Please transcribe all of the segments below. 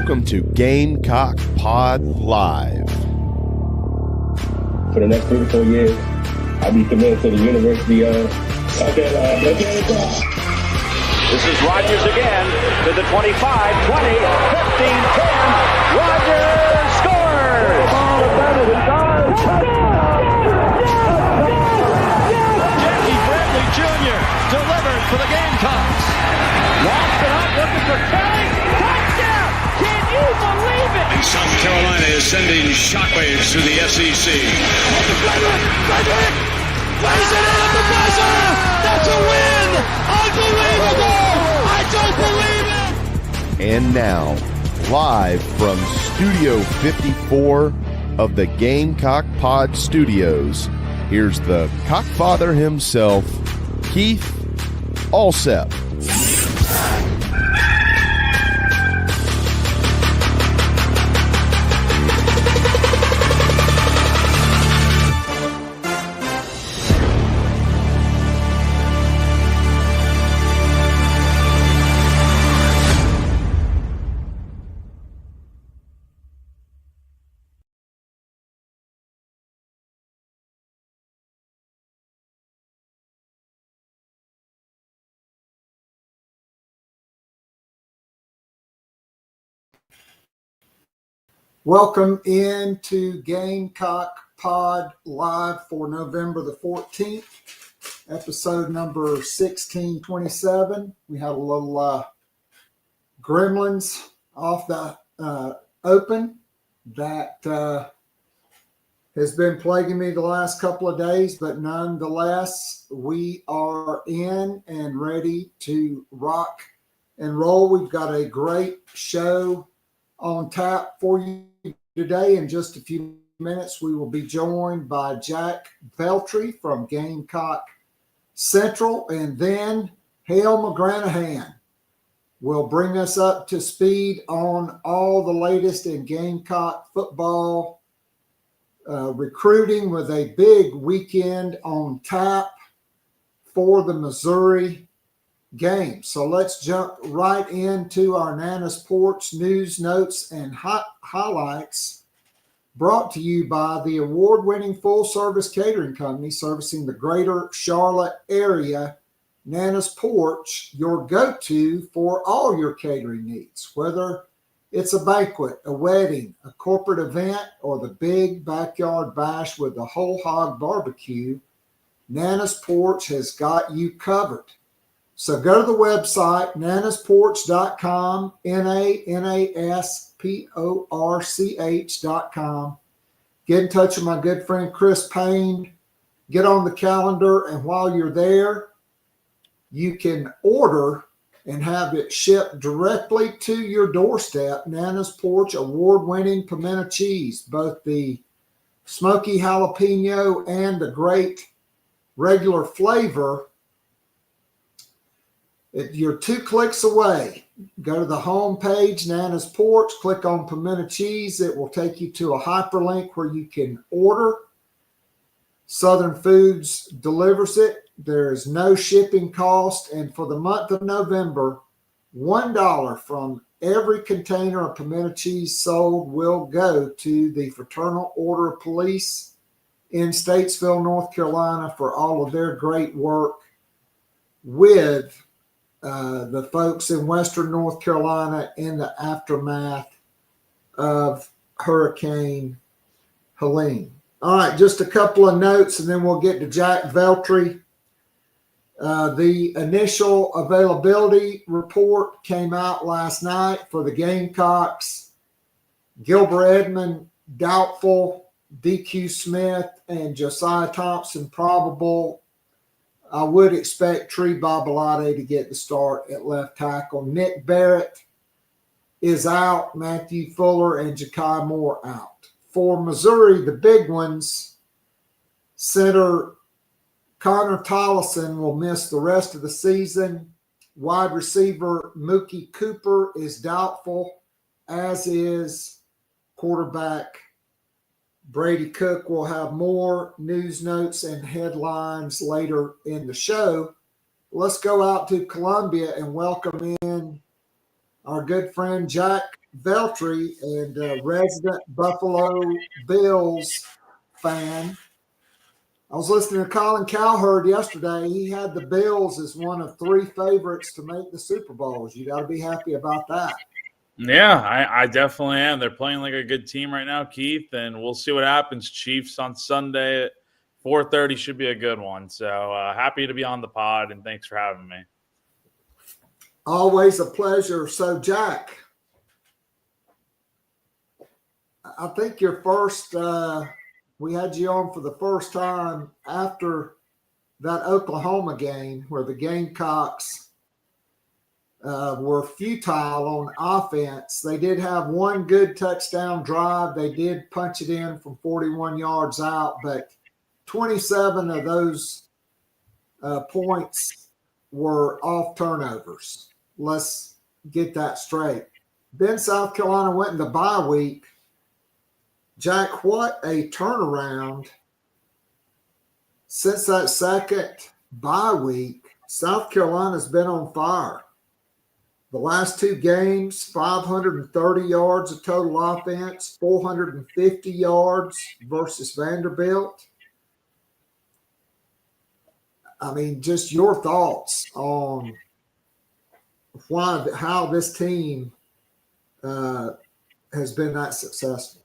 Welcome to Gamecock Pod Live. For the next 3 to 4 years, I'll be committed to the University of Gamecock. This is Rodgers again to the 25, 20, 15, 10. Rodgers scores! Jackie Bradley Jr. delivered for the Gamecocks. Lost it up, looking for Kelly. Touchdown! Can you believe it? And South Carolina is sending shockwaves through the SEC. Frederick plays it in at the buzzer. That's a win! Unbelievable! I don't believe it! And now, live from Studio 54 of the Gamecock Pod Studios, here's the Cockfather himself, Keith Alsep. Welcome into Gamecock Pod Live for November the 14th, episode number 1627. We had a little gremlins off the open that has been plaguing me the last couple of days, but nonetheless, we are in and ready to rock and roll. We've got a great show on tap for you today. In just a few minutes, we will be joined by Jack Veltri from Gamecock Central, and then Hale McGranahan will bring us up to speed on all the latest in Gamecock football recruiting, with a big weekend on tap for the Missouri game. So let's jump right into our Nana's Porch news, notes, and highlights, brought to you by the award-winning full-service catering company servicing the greater Charlotte area. Nana's Porch, your go-to for all your catering needs, whether it's a banquet, a wedding, a corporate event, or the big backyard bash with the whole hog barbecue. Nana's Porch has got you covered. So go to the website, nanasporch.com, NANASPORCH.com. Get in touch with my good friend Chris Payne. Get on the calendar, and while you're there, you can order and have it shipped directly to your doorstep. Nana's Porch award-winning pimento cheese, both the smoky jalapeno and the great regular flavor. You're 2 clicks away. Go to the home page, Nana's Porch, click on pimento cheese. It will take you to a hyperlink where you can order. Southern Foods delivers it. There is no shipping cost. And for the month of November, $1 from every container of pimento cheese sold will go to the Fraternal Order of Police in Statesville, North Carolina, for all of their great work with the folks in Western North Carolina in the aftermath of Hurricane Helene. All right, just a couple of notes, and then we'll get to Jack Veltri. The initial availability report came out last night for the Gamecocks. Gilbert Edmond, doubtful. DQ Smith and Josiah Thompson, probable. I would expect Tree Babalade to get the start at left tackle. Nick Barrett is out. Matthew Fuller and Ja'Kai Moore out. For Missouri, the big ones, center Connor Tollison will miss the rest of the season. Wide receiver Mookie Cooper is doubtful, as is quarterback Brady Cook. Will have more news, notes, and headlines later in the show. Let's go out to Columbia and welcome in our good friend Jack Veltri and resident Buffalo Bills fan. I was listening to Colin Cowherd yesterday. He had the Bills as one of 3 favorites to make the Super Bowls. You got to be happy about that. Yeah, I definitely am. They're playing like a good team right now, Keith, and we'll see what happens. Chiefs on Sunday at 4:30 should be a good one. So happy to be on the pod, and thanks for having me. Always a pleasure. So, Jack, I think your first we had you on for the first time after that Oklahoma game where the Gamecocks were futile on offense. They did have one good touchdown drive. They did punch it in from 41 yards out, but 27 of those points were off turnovers. Let's get that straight. Then South Carolina went into bye week. Jack, what a turnaround. Since that second bye week, South Carolina's been on fire. The last 2 games, 530 yards of total offense, 450 yards versus Vanderbilt. I mean, just your thoughts on how this team has been that successful.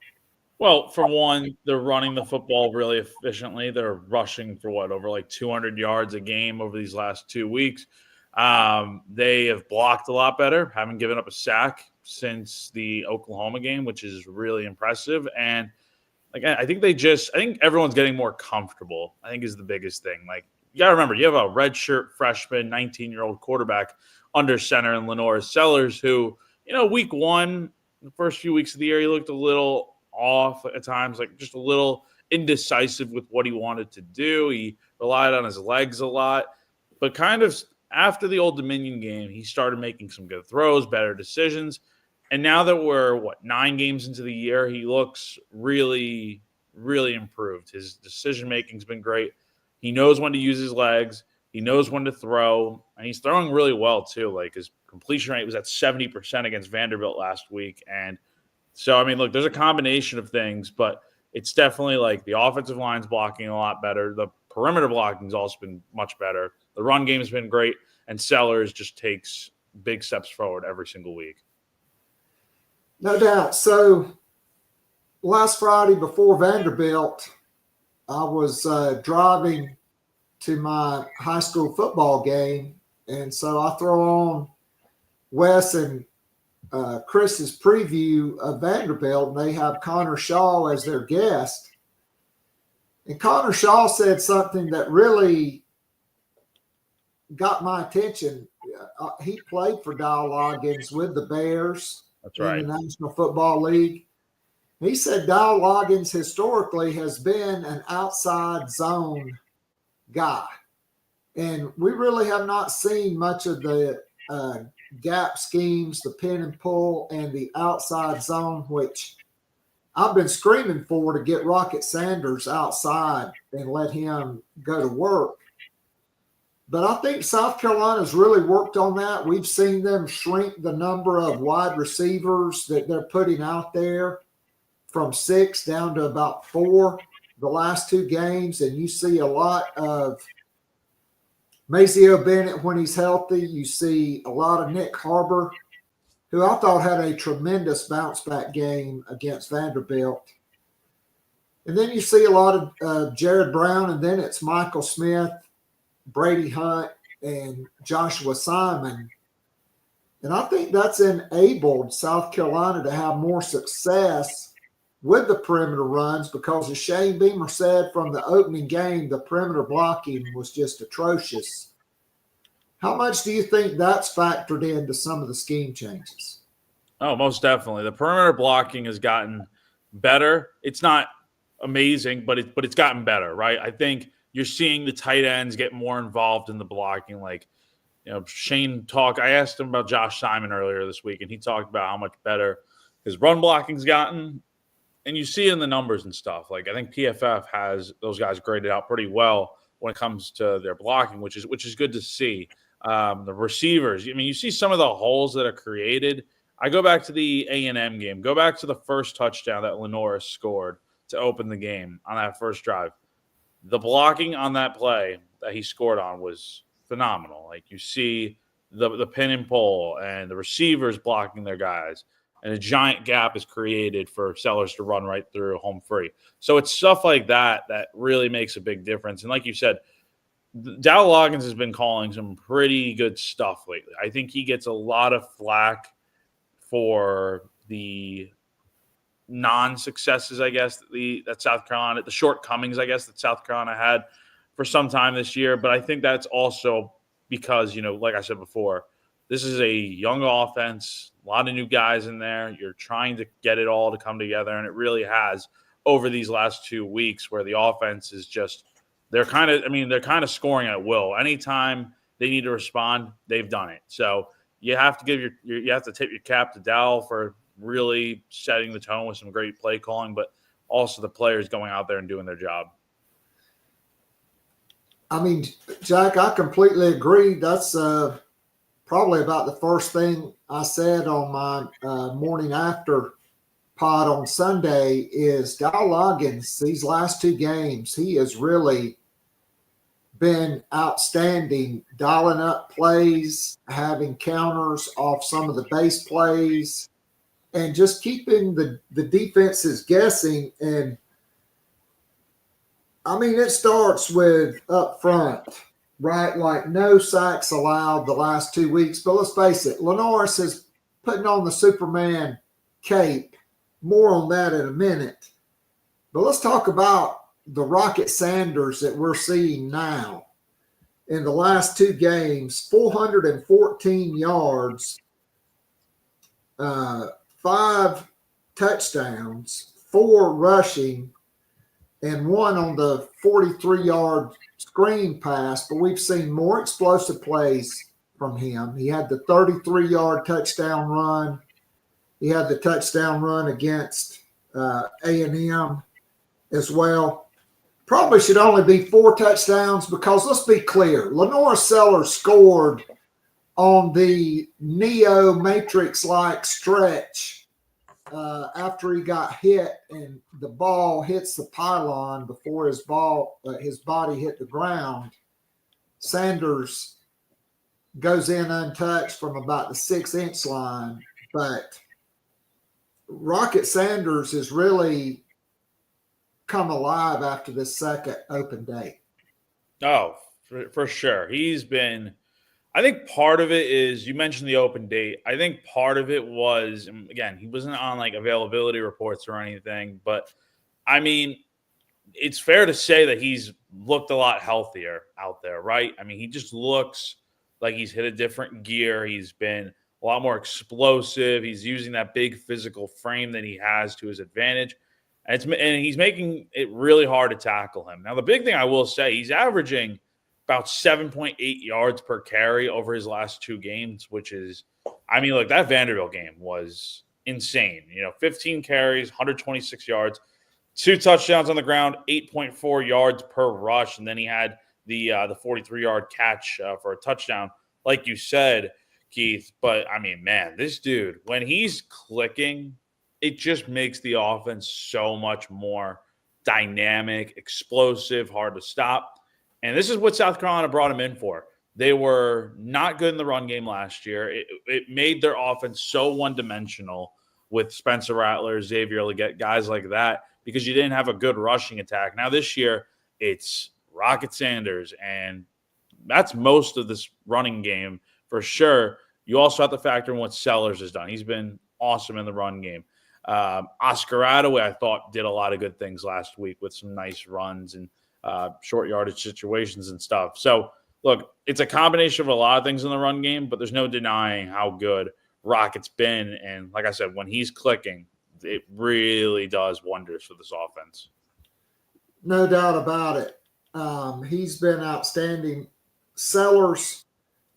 Well, for one, they're running the football really efficiently. They're rushing for over like 200 yards a game over these last 2 weeks. They have blocked a lot better, haven't given up a sack since the Oklahoma game, which is really impressive. And I think everyone's getting more comfortable, I think is the biggest thing. Like, you got to remember, you have a redshirt freshman, 19-year-old quarterback under center in Lenore Sellers who, week 1, the first few weeks of the year, he looked a little off at times, like just a little indecisive with what he wanted to do. He relied on his legs a lot, but kind of after the Old Dominion game, he started making some good throws, better decisions. And now that we're 9 games into the year, he looks really, really improved. His decision-making's been great. He knows when to use his legs. He knows when to throw, and he's throwing really well too. Like, his completion rate was at 70% against Vanderbilt last week. And so, I mean, look, there's a combination of things, but it's definitely like the offensive line's blocking a lot better. The perimeter blocking's also been much better. The run game's been great, and Sellers just takes big steps forward every single week. No doubt. So last Friday before Vanderbilt, I was driving to my high school football game, and so I throw on Wes and Chris's preview of Vanderbilt, and they have Connor Shaw as their guest. And Connor Shaw said something that really got my attention. He played for Dow Loggins with the Bears. That's right. In the National Football League. He said Dow Loggins historically has been an outside zone guy. And we really have not seen much of the gap schemes, the pin and pull, and the outside zone, which I've been screaming for to get Rocket Sanders outside and let him go to work. But I think South Carolina's really worked on that. We've seen them shrink the number of wide receivers that they're putting out there from 6 down to about 4 the last 2 games. And you see a lot of Maceo Bennett when he's healthy. You see a lot of Nick Harbor, who I thought had a tremendous bounce-back game against Vanderbilt. And then you see a lot of Jared Brown, and then it's Michael Smith, Brady Hunt, and Joshua Simon. And I think that's enabled South Carolina to have more success with the perimeter runs because, as Shane Beamer said from the opening game, the perimeter blocking was just atrocious. How much do you think that's factored into some of the scheme changes? Oh, most definitely. The perimeter blocking has gotten better. It's not amazing, but it's gotten better, right? I think you're seeing the tight ends get more involved in the blocking. Like, Shane I asked him about Josh Simon earlier this week, and he talked about how much better his run blocking's gotten. And you see it in the numbers and stuff. Like, I think PFF has those guys graded out pretty well when it comes to their blocking, which is good to see. The receivers. I mean, you see some of the holes that are created. I go back to the A&M game. Go back to the first touchdown that Lenora scored to open the game on that first drive. The blocking on that play that he scored on was phenomenal. Like, you see the pin and pull and the receivers blocking their guys, and a giant gap is created for Sellers to run right through home free. So it's stuff like that that really makes a big difference. And like you said, Dow Loggins has been calling some pretty good stuff lately. I think he gets a lot of flack for the non-successes, I guess, that South Carolina, the shortcomings, I guess, that South Carolina had for some time this year. But I think that's also because, like I said before, this is a young offense, a lot of new guys in there. You're trying to get it all to come together, and it really has over these last 2 weeks, where the offense is just they're kind of scoring at will. Anytime they need to respond, they've done it. So you have to you have to tip your cap to Dow for really setting the tone with some great play calling, but also the players going out there and doing their job. I mean, Jack, I completely agree. That's probably about the first thing I said on my morning after pod on Sunday is Dow Loggins, these last 2 games, he has really been outstanding, dialing up plays, having counters off some of the base plays, and just keeping the defenses guessing. And I mean, it starts with up front, right? Like, no sacks allowed the last 2 weeks. But let's face it, Lenoris is putting on the Superman cape. More on that in a minute. But let's talk about the Rocket Sanders that we're seeing now. In the last 2 games, 414 yards, 5 touchdowns, 4 rushing, and 1 on the 43-yard screen pass. But we've seen more explosive plays from him. He had the 33-yard touchdown run. He had the touchdown run against A&M as well. Probably should only be 4 touchdowns because, let's be clear, Lenora Sellers scored on the Neo Matrix-like stretch after he got hit and the ball hits the pylon before his body hit the ground. Sanders goes in untouched from about the 6-inch line, but Rocket Sanders has really come alive after this second open day. Oh, for sure. He's been – I think part of it is – you mentioned the open date. I think part of it was – again, he wasn't on, like, availability reports or anything. But, I mean, it's fair to say that he's looked a lot healthier out there, right? I mean, he just looks like he's hit a different gear. He's been a lot more explosive. He's using that big physical frame that he has to his advantage. And he's making it really hard to tackle him. Now, the big thing I will say, he's averaging about 7.8 yards per carry over his last 2 games, which is, I mean, look, that Vanderbilt game was insane. 15 carries, 126 yards, 2 touchdowns on the ground, 8.4 yards per rush. And then he had the 43-yard catch for a touchdown, like you said, Keith. But, I mean, man, this dude, when he's clicking, it just makes the offense so much more dynamic, explosive, hard to stop. And this is what South Carolina brought him in for. They were not good in the run game last year. It made their offense so one-dimensional with Spencer Rattler, Xavier Leggett, guys like that, because you didn't have a good rushing attack. Now this year, it's Rocket Sanders, and that's most of this running game for sure. You also have to factor in what Sellers has done. He's been awesome in the run game. Oscar Attaway, I thought, did a lot of good things last week with some nice runs and short yardage situations and stuff. So, look, it's a combination of a lot of things in the run game, but there's no denying how good Rocket's been. And like I said, when he's clicking, it really does wonders for this offense. No doubt about it. He's been outstanding. Sellers,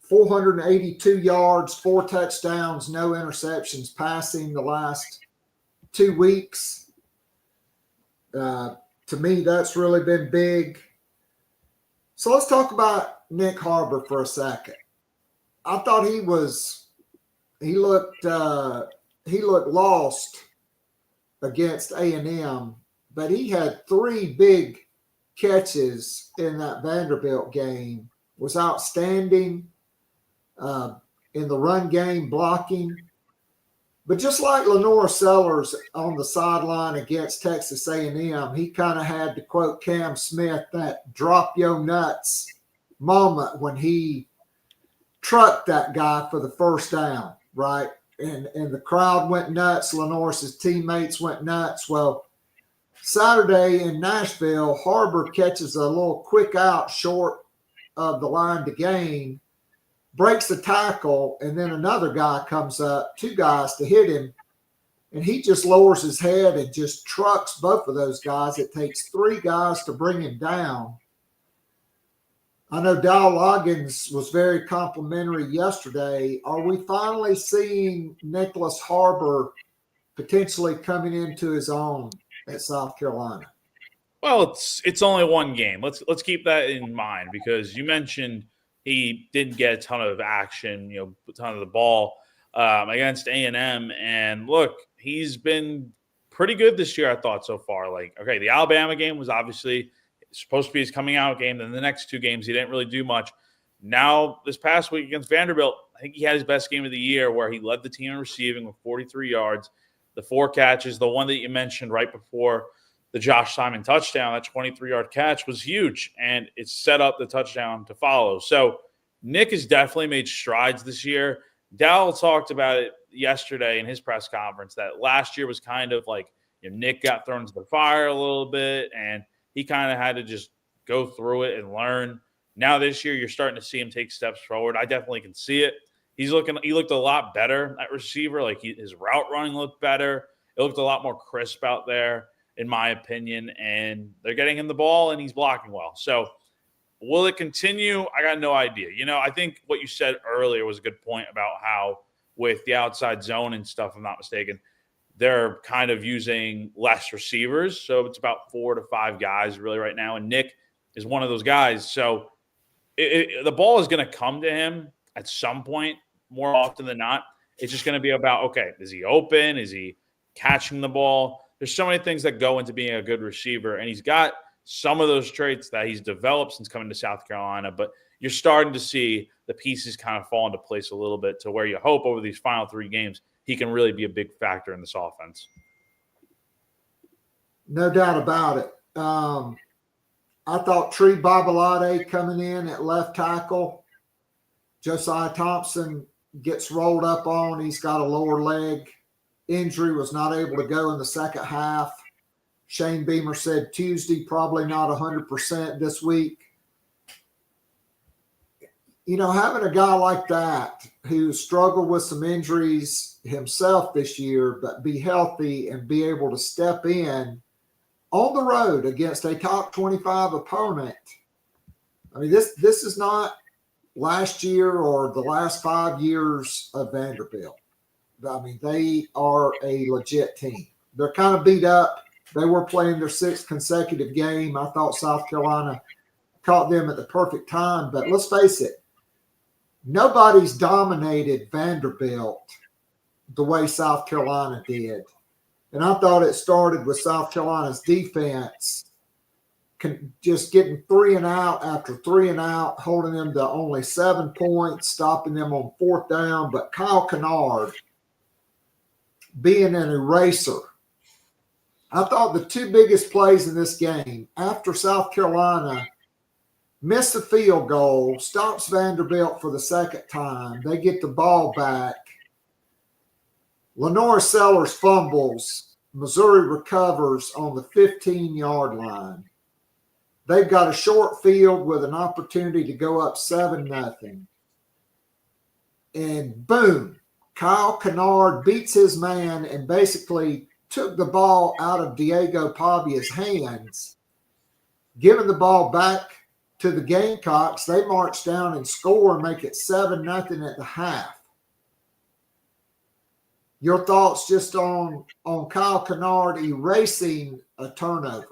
482 yards, 4 touchdowns, no interceptions passing the last 2 weeks. To me, that's really been big. So let's talk about Nick Harbor for a second. I thought he looked lost against A&M, but he had 3 big catches in that Vanderbilt game, was outstanding in the run game, blocking. But just like Lenore Sellers on the sideline against Texas A&M, he kind of had, to quote Cam Smith, that drop your nuts moment when he trucked that guy for the first down, right? And the crowd went nuts. Lenore's teammates went nuts. Well, Saturday in Nashville, Harbor catches a little quick out short of the line to gain, breaks the tackle, and then another guy comes up, 2 guys to hit him, and he just lowers his head and just trucks both of those guys. It takes 3 guys to bring him down. I know Dow Loggins was very complimentary yesterday. Are we finally seeing Nicholas Harbor potentially coming into his own at South Carolina? Well, it's only one game. Let's keep that in mind, because you mentioned he didn't get a ton of action, a ton of the ball against A&M. And look, he's been pretty good this year, I thought, so far. Like, okay, the Alabama game was obviously supposed to be his coming out game. Then the next 2 games, he didn't really do much. Now, this past week against Vanderbilt, I think he had his best game of the year, where he led the team in receiving with 43 yards, the 4 catches. The one that you mentioned right before the Josh Simon touchdown, that 23-yard catch, was huge, and it set up the touchdown to follow. So Nick has definitely made strides this year. Dowell talked about it yesterday in his press conference, that last year was kind of like, Nick got thrown into the fire a little bit, and he kind of had to just go through it and learn. Now this year, you're starting to see him take steps forward. I definitely can see it. He looked a lot better at receiver. Like, his route running looked better. It looked a lot more crisp out there, in my opinion. And they're getting him the ball, and he's blocking well. So will it continue? I got no idea. I think what you said earlier was a good point about how with the outside zone and stuff, if I'm not mistaken, they're kind of using less receivers. So it's about 4 to 5 guys really right now. And Nick is one of those guys. So the ball is going to come to him at some point, more often than not. It's just going to be about, okay, is he open? Is he catching the ball? There's so many things that go into being a good receiver. And he's got some of those traits that he's developed since coming to South Carolina. But you're starting to see the pieces kind of fall into place a little bit, to where you hope over these final 3 games he can really be a big factor in this offense. No doubt about it. I thought Tree Babalade coming in at left tackle. Josiah Thompson gets rolled up on. He's got a lower leg injury, was not able to go in the second half. Shane Beamer said Tuesday, probably not 100% this week. Having a guy like that who struggled with some injuries himself this year, but be healthy and be able to step in on the road against a top 25 opponent. I mean, this is not last year or the last 5 years of Vanderbilt. I mean, they are a legit team. They're kind of beat up. They were playing their 6th consecutive game. I thought South Carolina caught them at the perfect time. But let's face it, nobody's dominated Vanderbilt the way South Carolina did. And I thought it started with South Carolina's defense just getting 3 and out after 3 and out, holding them to only 7 points, stopping them on 4th down. But Kyle Kennard being an eraser. I thought the 2 biggest plays in this game, after South Carolina missed the field goal, stops Vanderbilt for the 2nd time, they get the ball back. Lenore Sellers fumbles. Missouri recovers on the 15-yard line. They've got a short field with an opportunity to go up 7-0. And boom, Kyle Kennard beats his man and basically took the ball out of Diego Pavia's hands, giving the ball back to the Gamecocks. They march down and score and make it 7-0 at the half. Your thoughts just on Kyle Kennard erasing a turnover?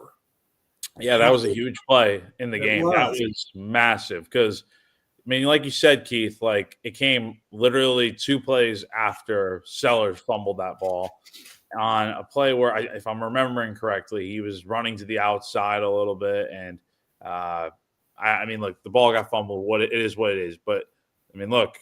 Yeah, that was a huge play in the game. That was massive, because mean, like you said, Keith, like it came literally 2 plays after Sellers fumbled that ball on a play where, if I'm remembering correctly, he was running to the outside a little bit. And I mean, look, the ball got fumbled. It is what it is. But, I mean, look,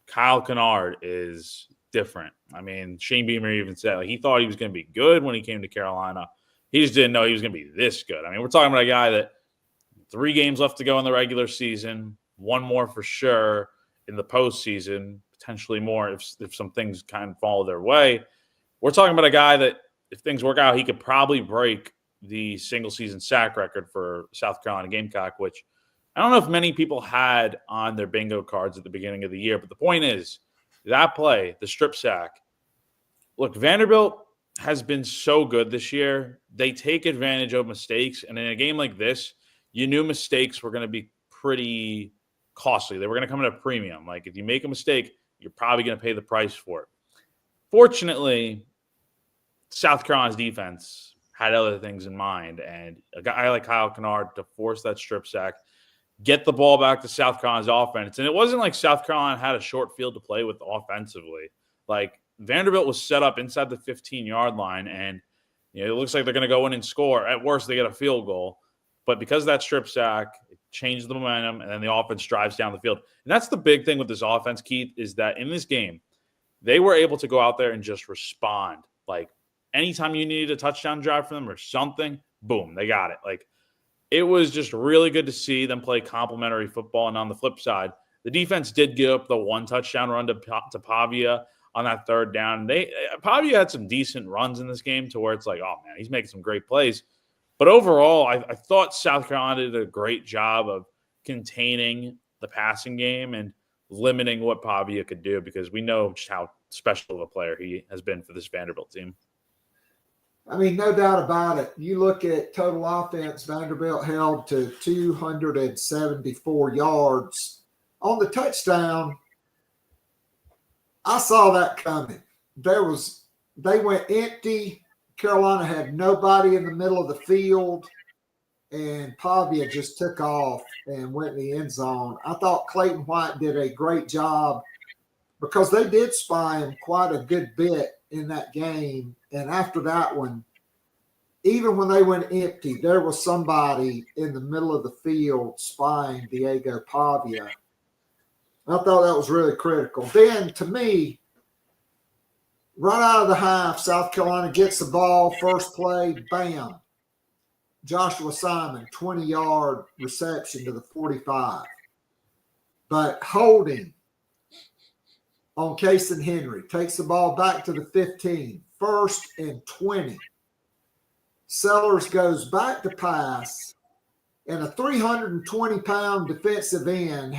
Kyle Kennard is different. I mean, Shane Beamer even said like, he thought he was going to be good when he came to Carolina. He just didn't know he was going to be this good. I mean, we're talking about a guy that 3 games left to go in the regular season, 1 more for sure in the postseason, potentially more if some things kind of fall their way. We're talking about a guy that, if things work out, he could probably break the single-season sack record for South Carolina Gamecock, which I don't know if many people had on their bingo cards at the beginning of the year. But the point is, that play, the strip sack, look, Vanderbilt has been so good this year. They take advantage of mistakes. And in a game like this, you knew mistakes were going to be pretty costly. They were going to come at a premium. Like, if you make a mistake, you're probably going to pay the price for it. Fortunately, South Carolina's defense had other things in mind. And a guy like Kyle Kennard to force that strip sack, get the ball back to South Carolina's offense. And it wasn't like South Carolina had a short field to play with offensively. Like, Vanderbilt was set up inside the 15-yard line, and it looks like they're going to go in and score. At worst, they get a field goal. But because of that strip sack, it changed the momentum, and then the offense drives down the field. And that's the big thing with this offense, Keith, is that in this game, they were able to go out there and just respond. Like, anytime you needed a touchdown drive from them or something, boom, they got it. Like, it was just really good to see them play complimentary football. And on the flip side, the defense did give up the 1 touchdown run to Pavia on that 3rd down. Pavia had some decent runs in this game to where it's like, oh, man, he's making some great plays. But overall, I thought South Carolina did a great job of containing the passing game and limiting what Pavia could do, because we know just how special of a player he has been for this Vanderbilt team. I mean, no doubt about it. You look at total offense, Vanderbilt held to 274 yards. On the touchdown, I saw that coming. They went empty. Carolina had nobody in the middle of the field, and Pavia just took off and went in the end zone. I thought Clayton White did a great job because they did spy him quite a good bit in that game. And after that one, even when they went empty, there was somebody in the middle of the field spying Diego Pavia. I thought that was really critical. Then, to me, right out of the half, South Carolina gets the ball, first play, bam. Joshua Simon, 20-yard reception to the 45. But holding on Kason Henry, takes the ball back to the 15, 1st and 20. Sellers goes back to pass, and a 320-pound defensive end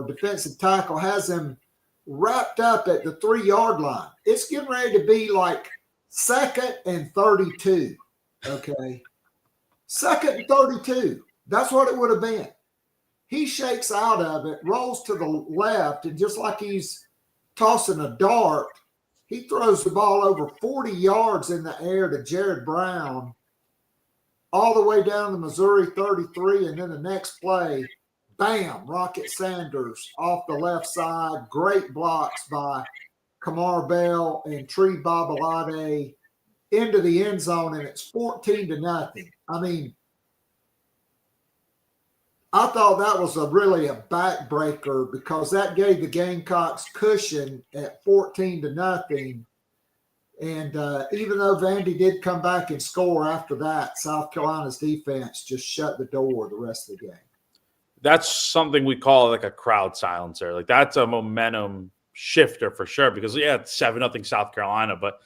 defensive tackle has him wrapped up at the 3-yard line. It's getting ready to be like 2nd and 32, okay? 2nd and 32. That's what it would have been. He shakes out of it, rolls to the left, and just like he's tossing a dart, he throws the ball over 40 yards in the air to Jared Brown, all the way down to Missouri 33, and then the next play, bam, Rocket Sanders off the left side. Great blocks by Kamar Bell and Tree Babalade into the end zone, and it's 14-0. I mean, I thought that was really a backbreaker because that gave the Gamecocks cushion at 14-0. And even though Vandy did come back and score after that, South Carolina's defense just shut the door the rest of the game. That's something we call like a crowd silencer. Like, that's a momentum shifter for sure, because it's 7-0 South Carolina, but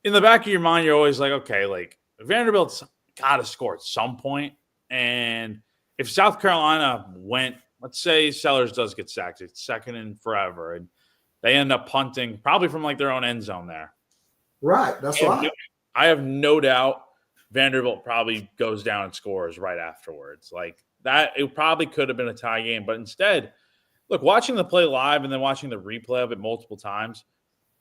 in the back of your mind, you're always like, okay, like Vanderbilt's got to score at some point. And if South Carolina went, let's say Sellers does get sacked, it's 2nd and forever, and they end up punting probably from like their own end zone there. Right, that's right. I have no doubt Vanderbilt probably goes down and scores right afterwards. Like that, it probably could have been a tie game, but instead, look, watching the play live and then watching the replay of it multiple times,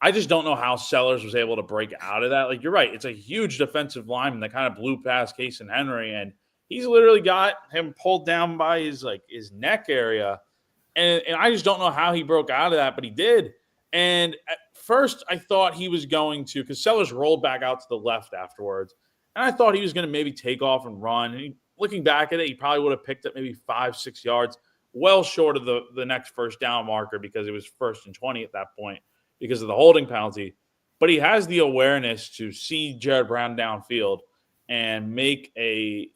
I just don't know how Sellers was able to break out of that. Like, you're right, it's a huge defensive lineman that kind of blew past Kason Henry, and he's literally got him pulled down by his neck area. And I just don't know how he broke out of that, but he did. And at first, I thought he was going to, because Sellers rolled back out to the left afterwards, and I thought he was going to maybe take off and run. And looking back at it, he probably would have picked up maybe 5-6 yards, well short of the next first down marker because it was 1st and 20 at that point because of the holding penalty. But he has the awareness to see Jared Brown downfield and make he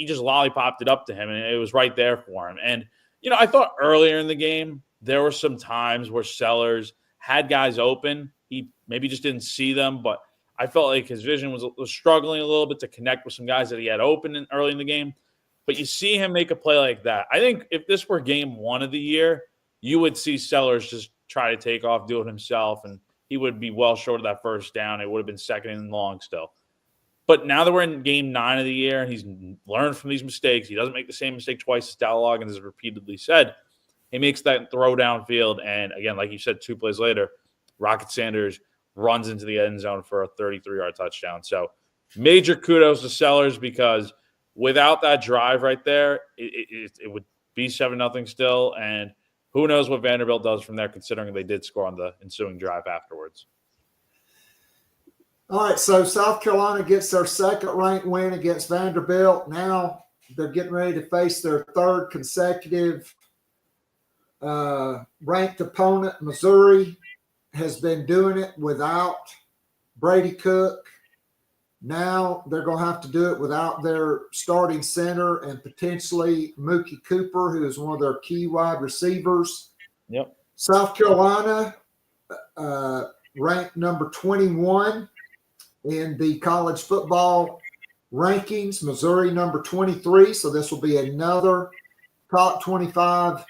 just lollipopped it up to him, and it was right there for him. And, I thought earlier in the game, there were some times where Sellers had guys open. He maybe just didn't see them, but I felt like his vision was struggling a little bit to connect with some guys that he had open early in the game. But you see him make a play like that. I think if this were game 1 of the year, you would see Sellers just try to take off, do it himself, and he would be well short of that first down. It would have been 2nd and long still. But now that we're in game 9 of the year and he's learned from these mistakes, he doesn't make the same mistake twice, as Dallaloggins has repeatedly said. He makes that throw downfield, and again, like you said, 2 plays later, Rocket Sanders runs into the end zone for a 33-yard touchdown. So major kudos to Sellers, because without that drive right there, it would be 7-0 still, and who knows what Vanderbilt does from there, considering they did score on the ensuing drive afterwards. All right, so South Carolina gets their 2nd-ranked win against Vanderbilt. Now they're getting ready to face their 3rd consecutive ranked opponent. Missouri has been doing it without Brady Cook. Now they're going to have to do it without their starting center and potentially Mookie Cooper, who is one of their key wide receivers. Yep. South Carolina ranked number 21 in the college football rankings. Missouri number 23. So this will be another top 25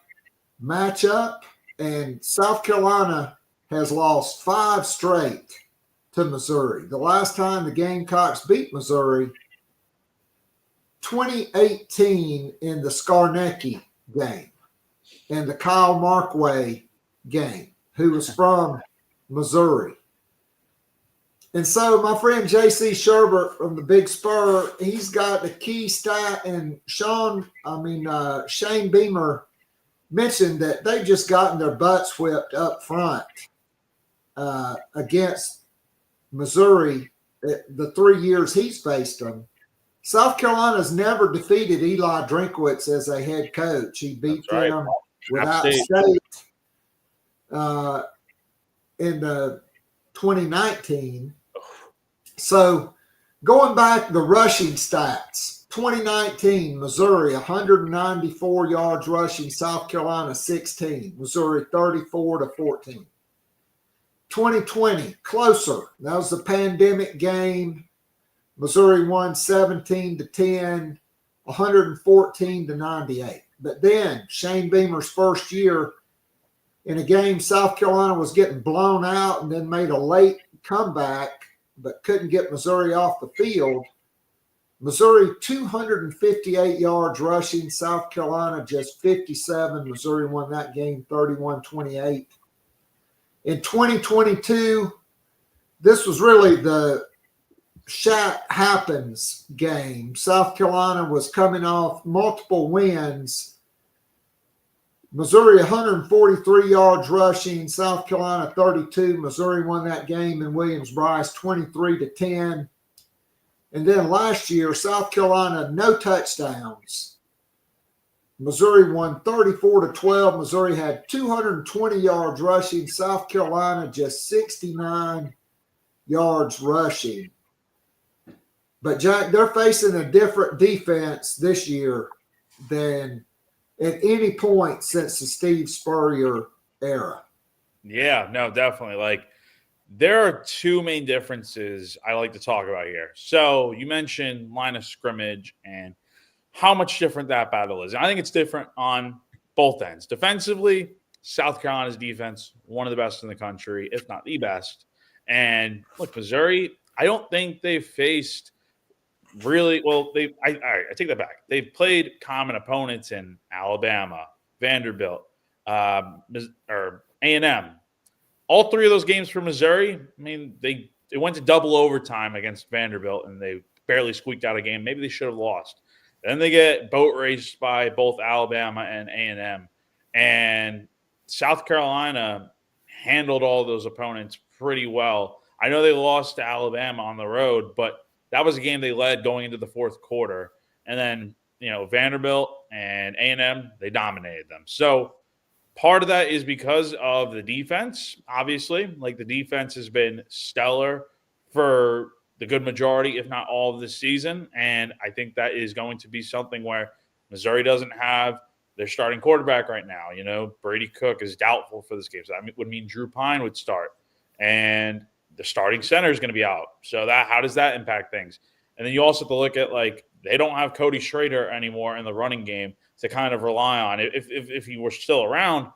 matchup. And South Carolina has lost 5 straight to Missouri. The last time the Gamecocks beat Missouri, 2018 in the Skarnecki game and the Kyle Markway game, who was from Missouri. And so my friend J.C. Sherbert from the Big Spur, he's got the key stat, and Shane Beamer mentioned that they've just gotten their butts whipped up front against Missouri the 3 years he's faced them. South Carolina's never defeated Eli Drinkwitz as a head coach. He beat them without State in the 2019. So going back, the rushing stats, 2019, Missouri, 194 yards rushing, South Carolina, 16, Missouri, 34-14. 2020, closer. That was the pandemic game. Missouri won 17-10, 114-98. But then Shane Beamer's first year in a game, South Carolina was getting blown out and then made a late comeback, but couldn't get Missouri off the field. Missouri, 258 yards rushing. South Carolina, just 57. Missouri won that game 31-28. In 2022, this was really the Shat happens game. South Carolina was coming off multiple wins. Missouri 143 yards rushing, South Carolina 32. Missouri won that game in Williams-Brice 23-10. And then last year, South Carolina, no touchdowns. Missouri won 34-12. Missouri had 220 yards rushing. South Carolina just 69 yards rushing. But, Jack, they're facing a different defense this year than at any point since the Steve Spurrier era. Yeah, no, definitely. Like, there are 2 main differences I like to talk about here. So you mentioned line of scrimmage and how much different that battle is. I think it's different on both ends. Defensively, South Carolina's defense, one of the best in the country, if not the best. And look, Missouri, I don't think they've faced really well. I take that back. They've played common opponents in Alabama, Vanderbilt, or A&M. All 3 of those games for Missouri, I mean, they went to double overtime against Vanderbilt, and they barely squeaked out a game. Maybe they should have lost. Then they get boat raced by both Alabama and A&M. And South Carolina handled all those opponents pretty well. I know they lost to Alabama on the road, but that was a game they led going into the fourth quarter. And then, Vanderbilt and A&M, they dominated them. So part of that is because of the defense, obviously. Like, the defense has been stellar for the good majority, if not all of this season. And I think that is going to be something where Missouri doesn't have their starting quarterback right now. Brady Cook is doubtful for this game. So that would mean Drew Pine would start. And the starting center is going to be out. So how does that impact things? And then you also have to look at, they don't have Cody Schrader anymore in the running game to kind of rely on. If he were still around,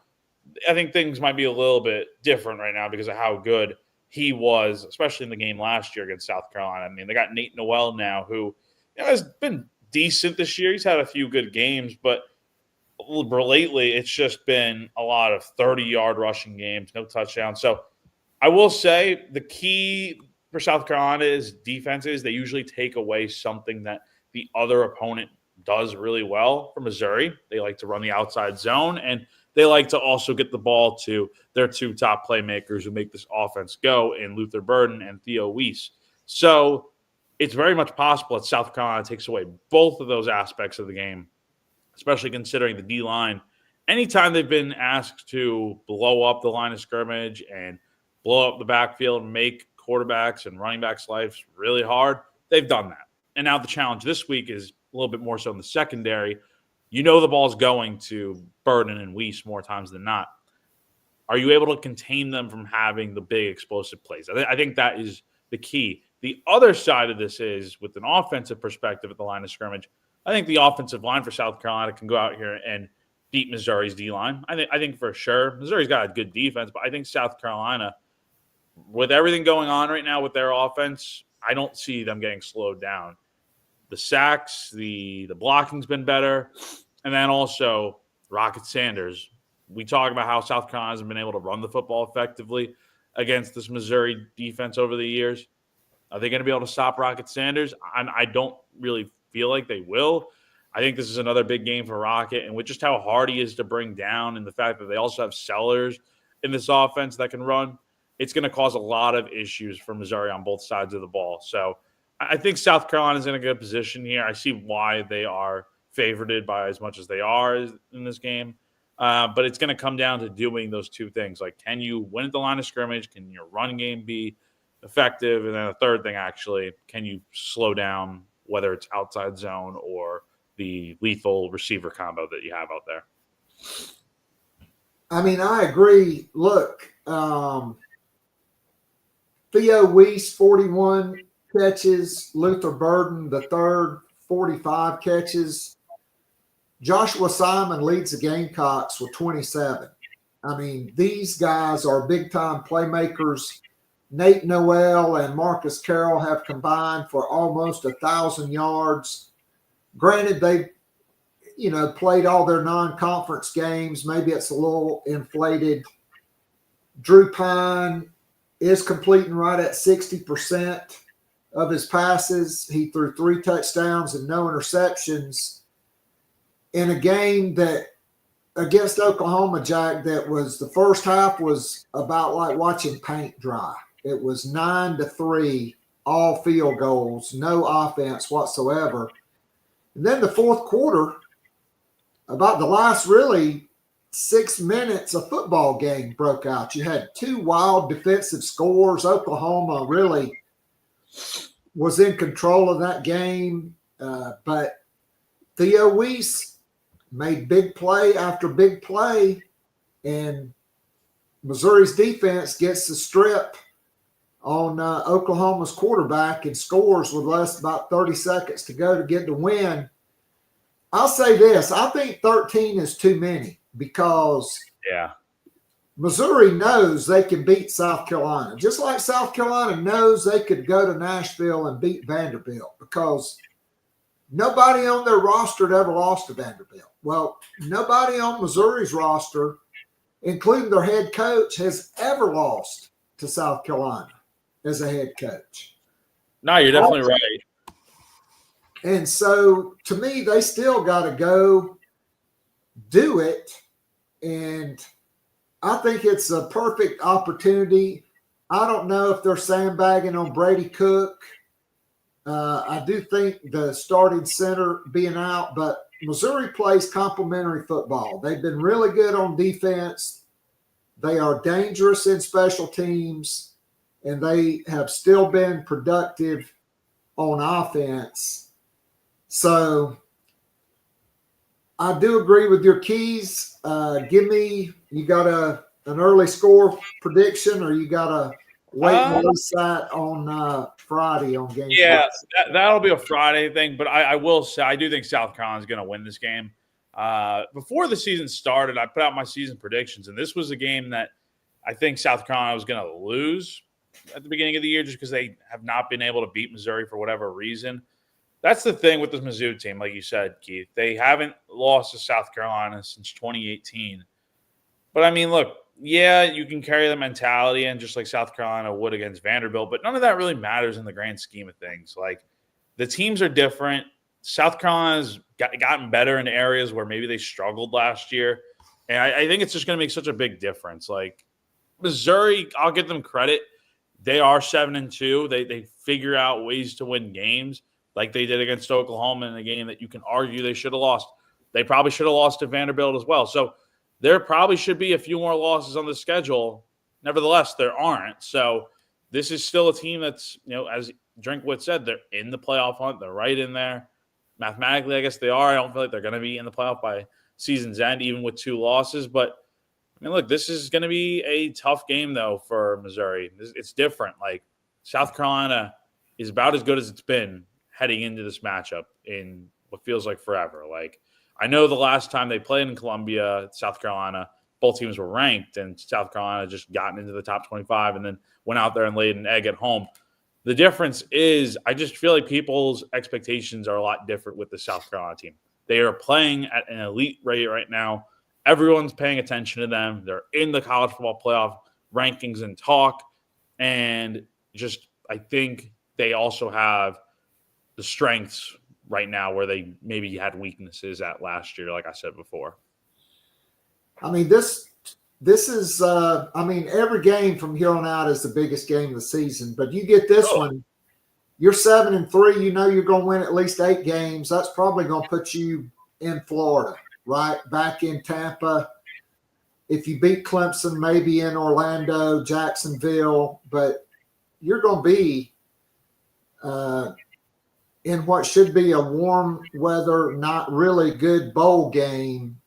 I think things might be a little bit different right now because of how good he was, especially in the game last year against South Carolina. I mean, they got Nate Noel now, who has been decent this year. He's had a few good games, but lately it's just been a lot of 30-yard rushing games, no touchdowns. So I will say the key for South Carolina's defense is they usually take away something that the other opponent does really well. For Missouri, they like to run the outside zone, and they like to also get the ball to their two top playmakers who make this offense go in Luther Burden and Theo Weiss. So it's very much possible that South Carolina takes away both of those aspects of the game, especially considering the D-line. Anytime they've been asked to blow up the line of scrimmage and blow up the backfield and make quarterbacks and running backs' lives really hard, they've done that. And now the challenge this week is a little bit more so in the secondary. The ball's going to Burden and Weiss more times than not. Are you able to contain them from having the big explosive plays? I think that is the key. The other side of this is, with an offensive perspective at the line of scrimmage, I think the offensive line for South Carolina can go out here and beat Missouri's D-line. I think for sure. Missouri's got a good defense, but I think South Carolina, with everything going on right now with their offense, I don't see them getting slowed down. The sacks, the blocking's been better. And then also Rocket Sanders. We talk about how South Carolina hasn't been able to run the football effectively against this Missouri defense over the years. Are they going to be able to stop Rocket Sanders? I don't really feel like they will. I think this is another big game for Rocket, and with just how hard he is to bring down and the fact that they also have Sellers in this offense that can run, it's going to cause a lot of issues for Missouri on both sides of the ball. So I think South Carolina's in a good position here. I see why they are favored by as much as they are in this game. But it's going to come down to doing those two things. Like, can you win at the line of scrimmage? Can your run game be effective? And then the third thing, actually, can you slow down, whether it's outside zone or the lethal receiver combo that you have out there? I mean, I agree. Look, Theo Weiss, 41 catches. Luther Burden, the third, 45 catches. Joshua Simon leads the Gamecocks with 27. I mean, these guys are big-time playmakers. Nate Noel and Marcus Carroll have combined for almost 1,000 yards. Granted, they've, played all their non-conference games. Maybe it's a little inflated. Drew Pine is completing right at 60% of his passes. He threw 3 touchdowns and no interceptions in a game that against Oklahoma, Jack, that was the first half was about like watching paint dry. It was 9-3, all field goals, no offense whatsoever. And then the fourth quarter, about the last really 6 minutes, a football game broke out. You had 2 wild defensive scores. Oklahoma really was in control of that game. But Theo Weiss made big play after big play, and Missouri's defense gets the strip on Oklahoma's quarterback and scores with less than about 30 seconds to go to get the win. I'll say this. I think 13 is too many because Missouri knows they can beat South Carolina, just like South Carolina knows they could go to Nashville and beat Vanderbilt, because nobody on their roster had ever lost to Vanderbilt. Well, nobody on Missouri's roster, including their head coach, has ever lost to South Carolina as a head coach. No, you're definitely right. And so, to me, they still got to go do it And I think it's a perfect opportunity. I don't know if they're sandbagging on Brady Cook. I do think the starting center being out, but Missouri plays complementary football. They've been really good on defense. They are dangerous in special teams, and they have still been productive on offense. So I do agree with your keys. Give me, you got an early score prediction, or you got a wait and release that on Friday on Gamecocks? Yeah, that'll be a Friday thing. But I will say, I do think South Carolina's going to win this game. Before the season started, I put out my season predictions, and this was a game that I think South Carolina was going to lose at the beginning of the year just because they have not been able to beat Missouri for whatever reason. That's the thing with this Mizzou team, like you said, Keith. They haven't lost to South Carolina since 2018. But, I mean, look, yeah, you can carry the mentality in just like South Carolina would against Vanderbilt, but none of that really matters in the grand scheme of things. Like, the teams are different. South Carolina's gotten better in areas where maybe they struggled last year. And I think it's just going to make such a big difference. Like, Missouri, I'll give them credit. They are 7-2. They figure out ways to win games like they did against Oklahoma in a game that you can argue they should have lost. They probably should have lost to Vanderbilt as well. So there probably should be a few more losses on the schedule. Nevertheless, there aren't. So this is still a team that's, as Drinkwitz said, they're in the playoff hunt. They're right in there. Mathematically, I guess they are. I don't feel like they're going to be in the playoff by season's end, even with 2 losses. But, I mean, look, this is going to be a tough game, though, for Missouri. It's different. Like, South Carolina is about as good as it's been heading into this matchup in what feels like forever. Like, I know the last time they played in Columbia, South Carolina, both teams were ranked, and South Carolina just gotten into the top 25 and then went out there and laid an egg at home. The difference is I just feel like people's expectations are a lot different with the South Carolina team. They are playing at an elite rate right now. Everyone's paying attention to them. They're in the college football playoff rankings and talk. And just I think they also have the strengths right now where they maybe had weaknesses at last year, like I said before. I mean, this is every game from here on out is the biggest game of the season. But you get this one, you're 7-3. You know you're going to win at least 8 games. That's probably going to put you in Florida, right? Back in Tampa. If you beat Clemson, maybe in Orlando, Jacksonville. But you're going to be in what should be a warm weather, not really good bowl game.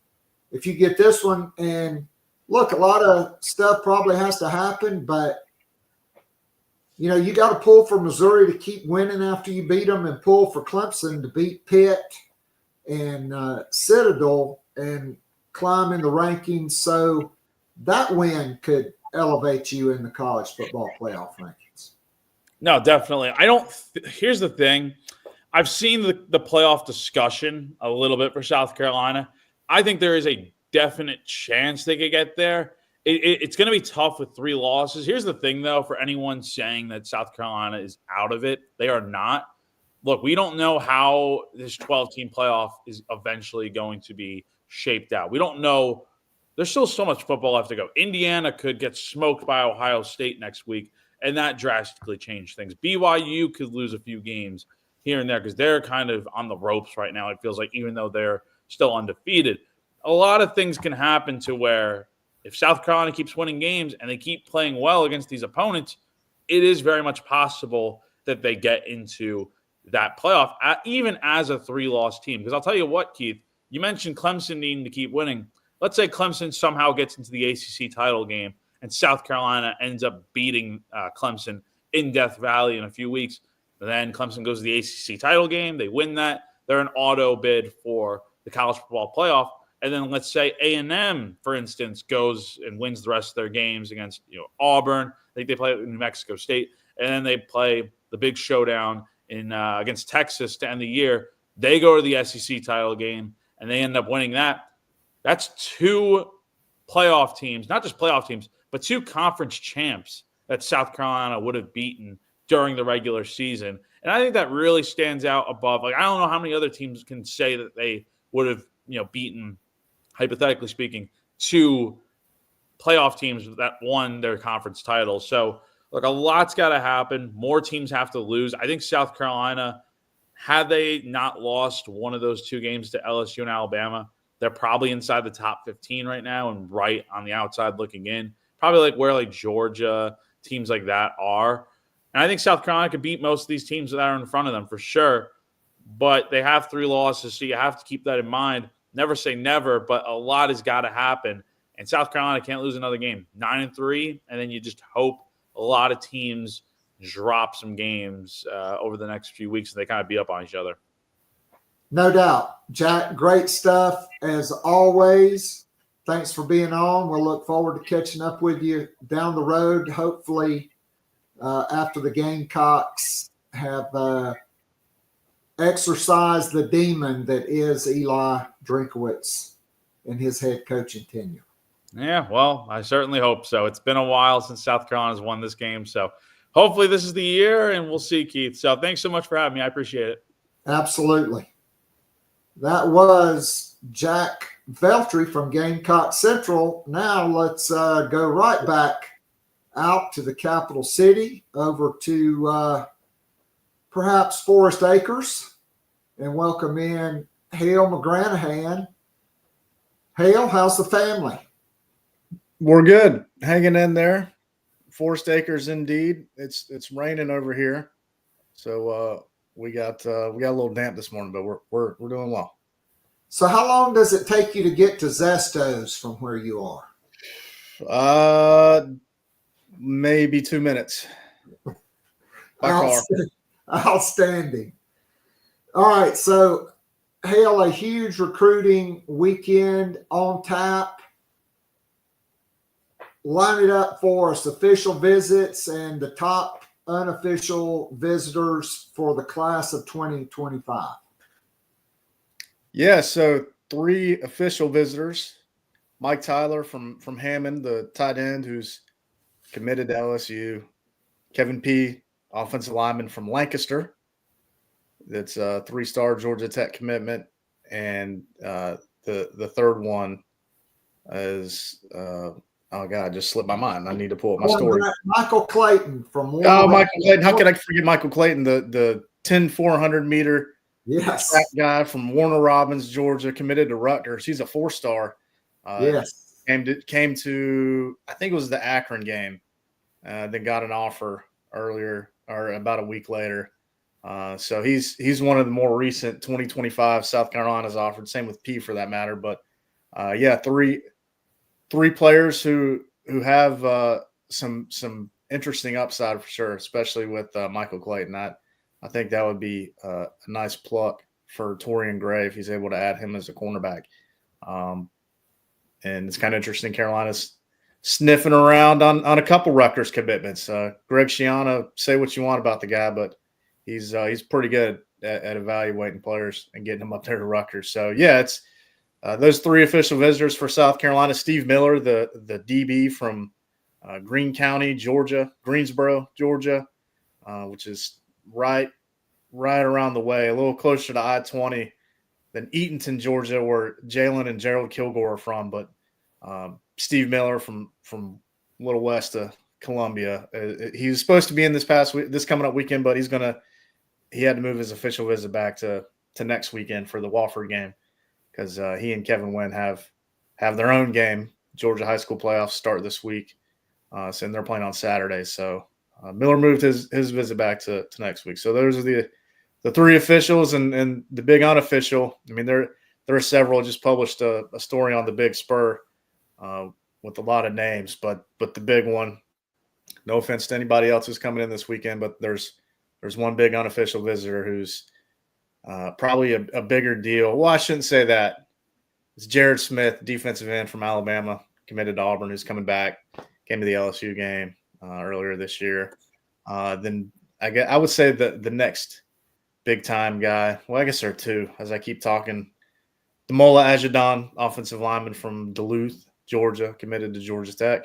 If you get this one, and look, a lot of stuff probably has to happen, but you got to pull for Missouri to keep winning after you beat them, and pull for Clemson to beat Pitt and Citadel and climb in the rankings. So that win could elevate you in the college football playoff rankings. No, definitely. Here's the thing. I've seen the playoff discussion a little bit for South Carolina. I think there is a definite chance they could get there. It's going to be tough with 3 losses. Here's the thing, though, for anyone saying that South Carolina is out of it, they are not. Look, we don't know how this 12-team playoff is eventually going to be shaped out. We don't know. There's still so much football left to go. Indiana could get smoked by Ohio State next week, and that drastically changed things. BYU could lose a few games here and there because they're kind of on the ropes right now, it feels like, even though they're still undefeated. A lot of things can happen to where if South Carolina keeps winning games and they keep playing well against these opponents, it is very much possible that they get into that playoff, even as a 3-loss team. Because I'll tell you what, Keith, you mentioned Clemson needing to keep winning. Let's say Clemson somehow gets into the ACC title game and South Carolina ends up beating Clemson in Death Valley in a few weeks. And then Clemson goes to the ACC title game. They win that. They're an auto bid for the college football playoff. And then let's say A&M, for instance, goes and wins the rest of their games against Auburn. I think they play New Mexico State. And then they play the big showdown against Texas to end the year. They go to the SEC title game, and they end up winning that. That's 2 playoff teams, not just playoff teams, but 2 conference champs that South Carolina would have beaten during the regular season. And I think that really stands out above. Like, I don't know how many other teams can say that they would have, beaten, hypothetically speaking, two playoff teams that won their conference titles. So, look, a lot's got to happen. More teams have to lose. I think South Carolina, had they not lost one of those two games to LSU and Alabama, they're probably inside the top 15 right now and right on the outside looking in. Probably like where like Georgia, teams like that are. And I think South Carolina could beat most of these teams that are in front of them for sure. But they have 3 losses, so you have to keep that in mind. Never say never, but a lot has got to happen. And South Carolina can't lose another game. 9-3, and then you just hope a lot of teams drop some games over the next few weeks and they kind of beat up on each other. No doubt. Jack, great stuff as always. Thanks for being on. We'll look forward to catching up with you down the road, hopefully after the Gamecocks have exercised the demon that is Eli Drinkowitz and his head coaching tenure. Yeah, well, I certainly hope so. It's been a while since South Carolina's won this game, so hopefully this is the year, and we'll see, Keith. So thanks so much for having me. I appreciate it. Absolutely. That was Jack Veltri from Gamecock Central. Now let's go right back out to the capital city, over to perhaps Forest Acres, and welcome in Hale McGranahan. Hale, how's the family? We're good. Hanging in there. Forest Acres indeed. It's raining over here. So we got a little damp this morning, but we're doing well. So how long does it take you to get to Zesto's from where you are? Maybe 2 minutes. By car. Outstanding. All right, so Hale, a huge recruiting weekend on tap. Line it up for us, official visits and the top unofficial visitors for the class of 2025. Yeah, so 3 official visitors. Mike Tyler from Hammond, the tight end who's committed to LSU. Kevin P., offensive lineman from Lancaster. That's a 3-star Georgia Tech commitment. And the third one is oh, God, just slipped my mind. I need to pull up my story. Michael Clayton from Warner. Oh, Michael Clayton. How could I forget Michael Clayton, the 10-400-meter track guy from Warner Robins, Georgia, committed to Rutgers. He's a 4-star. Yes. Came to, I think it was the Akron game, then got an offer earlier or about a week later. So he's one of the more recent 2025 South Carolina's offered. Same with P for that matter. But, yeah, three players who have some interesting upside for sure, especially with Michael Clayton. I think that would be a nice pluck for Torian Gray if he's able to add him as a cornerback. And it's kind of interesting. Carolina's sniffing around on a couple Rutgers commitments. Greg Schiano, say what you want about the guy, but he's pretty good at evaluating players and getting them up there to Rutgers. So, yeah, it's those 3 official visitors for South Carolina. Steve Miller, the DB from Greene County, Georgia, Greensboro, Georgia, which is right around the way, a little closer to I-20 than Eatonton, Georgia, where Jalen and Gerald Kilgore are from. But Steve Miller from a little west of Columbia, he was supposed to be in this coming up weekend, but he had to move his official visit back to next weekend for the Wofford game, because he and Kevin Wynn have their own game. Georgia high school playoffs start this week, and they're playing on Saturday. So Miller moved his visit back to next week. So those are the 3 officials, and the big unofficial. I mean, there are several. I just published a story on the big Spur with a lot of names, but the big one. No offense to anybody else who's coming in this weekend, but there's one big unofficial visitor who's probably a bigger deal. Well, I shouldn't say that. It's Jared Smith, defensive end from Alabama, committed to Auburn, who's coming back, came to the LSU game earlier this year. Then I would say the next big-time guy, well, I guess there are 2, as I keep talking. Demola Ajadon, offensive lineman from Duluth, Georgia, committed to Georgia Tech.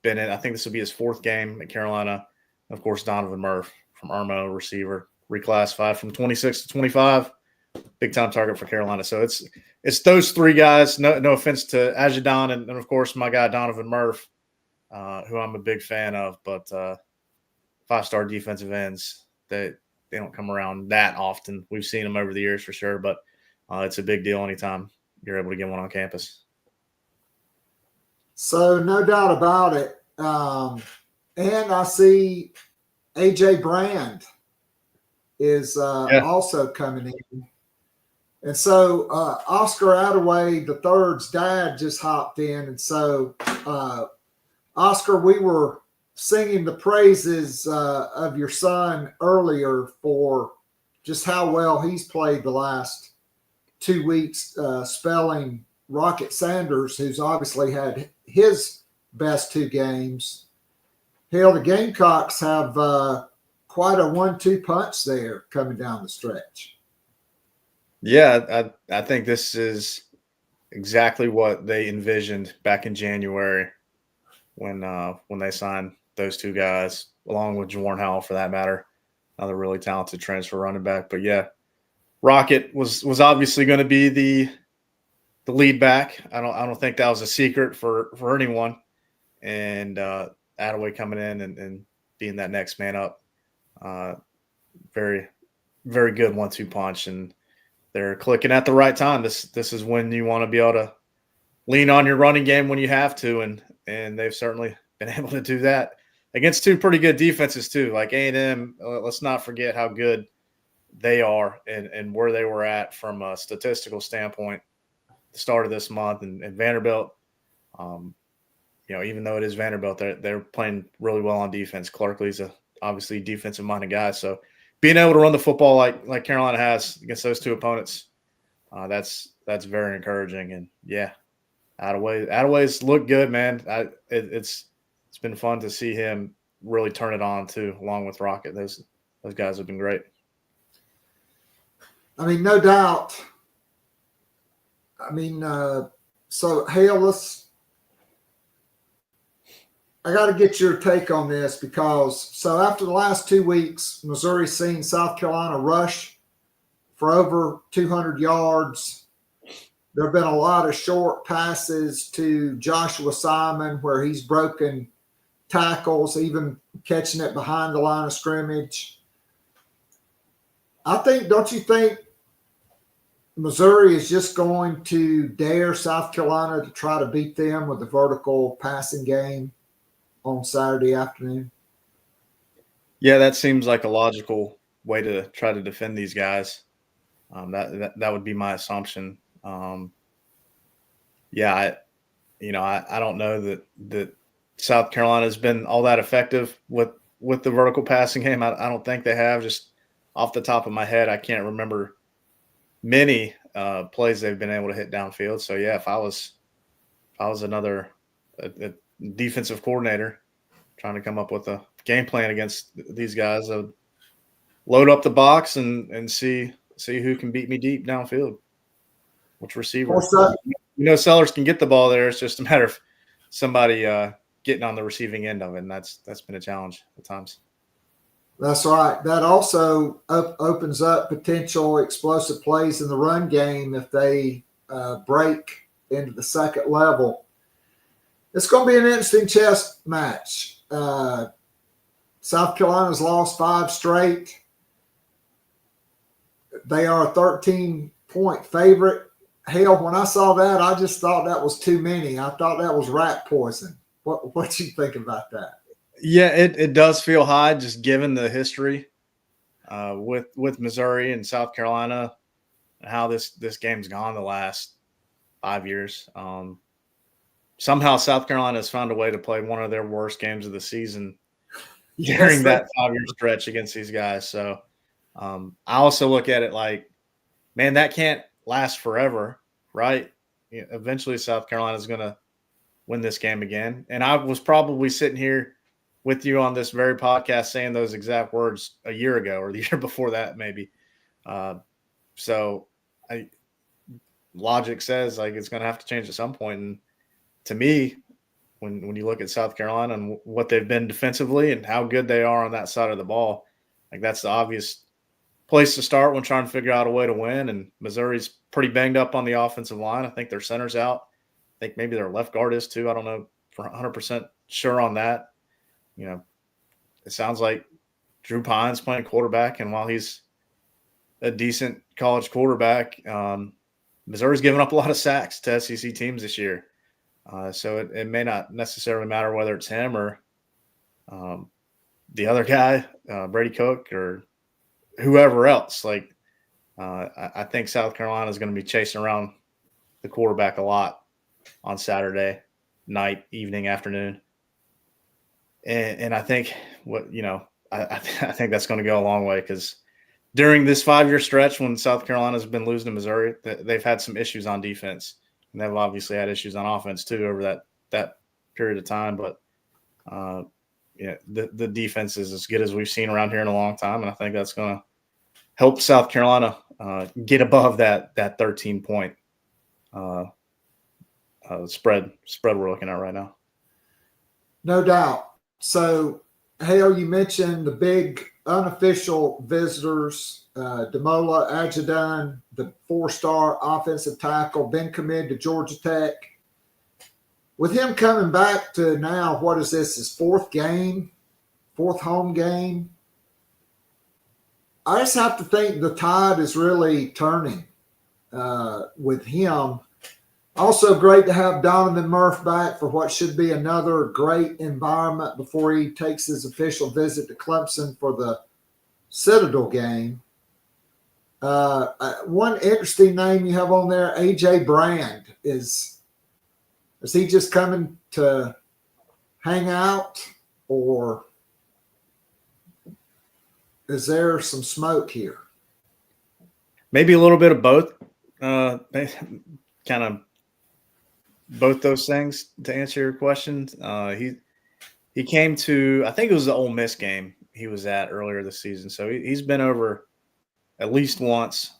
Been in, I think this will be his 4th game at Carolina. Of course, Donovan Murph from Irmo, receiver, reclassified from 26 to 25, big-time target for Carolina. So it's it's those three guys. No offense to Ajidon and of course my guy Donovan Murph, who I'm a big fan of, but 5-star defensive ends they don't come around that often. We've seen them over the years for sure, but it's a big deal anytime you're able to get one on campus. So no doubt about it. And I see AJ Brand is also coming in. And so Oscar Attaway III's dad just hopped in. And so, Oscar, we were singing the praises of your son earlier for just how well he's played the last 2 weeks, spelling Rocket Sanders, who's obviously had his best 2 games. Hell, the Gamecocks have quite a 1-2 punch there coming down the stretch. Yeah, I think this is exactly what they envisioned back in January when they signed those 2 guys, along with Jawarn Howell for that matter, another really talented transfer running back. But yeah, Rocket was obviously going to be the lead back. I don't think that was a secret for anyone. And Attaway coming in and being that next man up, very, very good 1-2 punch, and they're clicking at the right time. This is when you want to be able to lean on your running game when you have to, and they've certainly been able to do that against 2 pretty good defenses too, like A&M. Let's not forget how good they are and where they were at from a statistical standpoint the start of this month, and Vanderbilt. Even though it is Vanderbilt, they're playing really well on defense. Clarkley's obviously defensive minded guy, so being able to run the football like Carolina has against those 2 opponents, that's very encouraging. And yeah, Attaway's looked good, man. It's been fun to see him really turn it on too, along with Rocket. Those guys have been great. I mean, no doubt. I mean, so Hale, I got to get your take on this because after the last 2 weeks, Missouri's seen South Carolina rush for over 200 yards. There have been a lot of short passes to Joshua Simon where he's broken tackles, even catching it behind the line of scrimmage. Don't you think Missouri is just going to dare South Carolina to try to beat them with the vertical passing game on Saturday afternoon? Yeah, that seems like a logical way to try to defend these guys. That would be my assumption. I don't know that South Carolina has been all that effective with the vertical passing game. I don't think they have. Just off the top of my head, I can't remember many plays they've been able to hit downfield. So yeah, if I was another a defensive coordinator trying to come up with a game plan against these guys, I would load up the box and see who can beat me deep downfield. Which receiver? Sellers can get the ball there. It's just a matter of somebody getting on the receiving end of it, and that's been a challenge at times. That's right. That also opens up potential explosive plays in the run game if they break into the second level. It's going to be an interesting chess match. South Carolina's lost 5 straight. They are a 13-point favorite. Hell, when I saw that, I just thought that was too many. I thought that was rat poison. What you think about that? Yeah, it does feel high, just given the history with Missouri and South Carolina and how this game's gone the last 5 years. Somehow South Carolina has found a way to play one of their worst games of the season during that 5-year stretch against these guys. So I also look at it like, man, that can't last forever, right? Eventually South Carolina is going to win this game again. And I was probably sitting here with you on this very podcast saying those exact words a year ago or the year before that maybe. Logic says like it's going to have to change at some point. And to me, when you look at South Carolina and what they've been defensively and how good they are on that side of the ball, like that's the obvious place to start when trying to figure out a way to win. And Missouri's pretty banged up on the offensive line. I think their center's out. I think maybe their left guard is too. I don't know for 100% sure on that. You know, it sounds like Drew Pine's playing quarterback, and while he's a decent college quarterback, Missouri's given up a lot of sacks to SEC teams this year. So it may not necessarily matter whether it's him or the other guy, Brady Cook, or whoever else. Like, I think South Carolina is going to be chasing around the quarterback a lot on Saturday night, evening, afternoon. And I think I think that's going to go a long way, because during this 5-year stretch when South Carolina's been losing to Missouri, they've had some issues on defense. And they've obviously had issues on offense too over that period of time. But the defense is as good as we've seen around here in a long time. And I think that's going to help South Carolina get above that 13-point spread we're looking at right now. No doubt. So, Hale, you mentioned the big unofficial visitors, Demola Ajadun, the 4-star offensive tackle, been committed to Georgia Tech. With him coming back to now, what is this, his fourth home game? I just have to think the tide is really turning with him. Also great to have Donovan Murph back for what should be another great environment before he takes his official visit to Clemson for the Citadel game. One interesting name you have on there, A.J. Brand. Is he just coming to hang out, or is there some smoke here? Maybe a little bit of both. Kind of both those things to answer your question. He came to, I think it was the Ole Miss game he was at earlier this season. So he's been over at least once.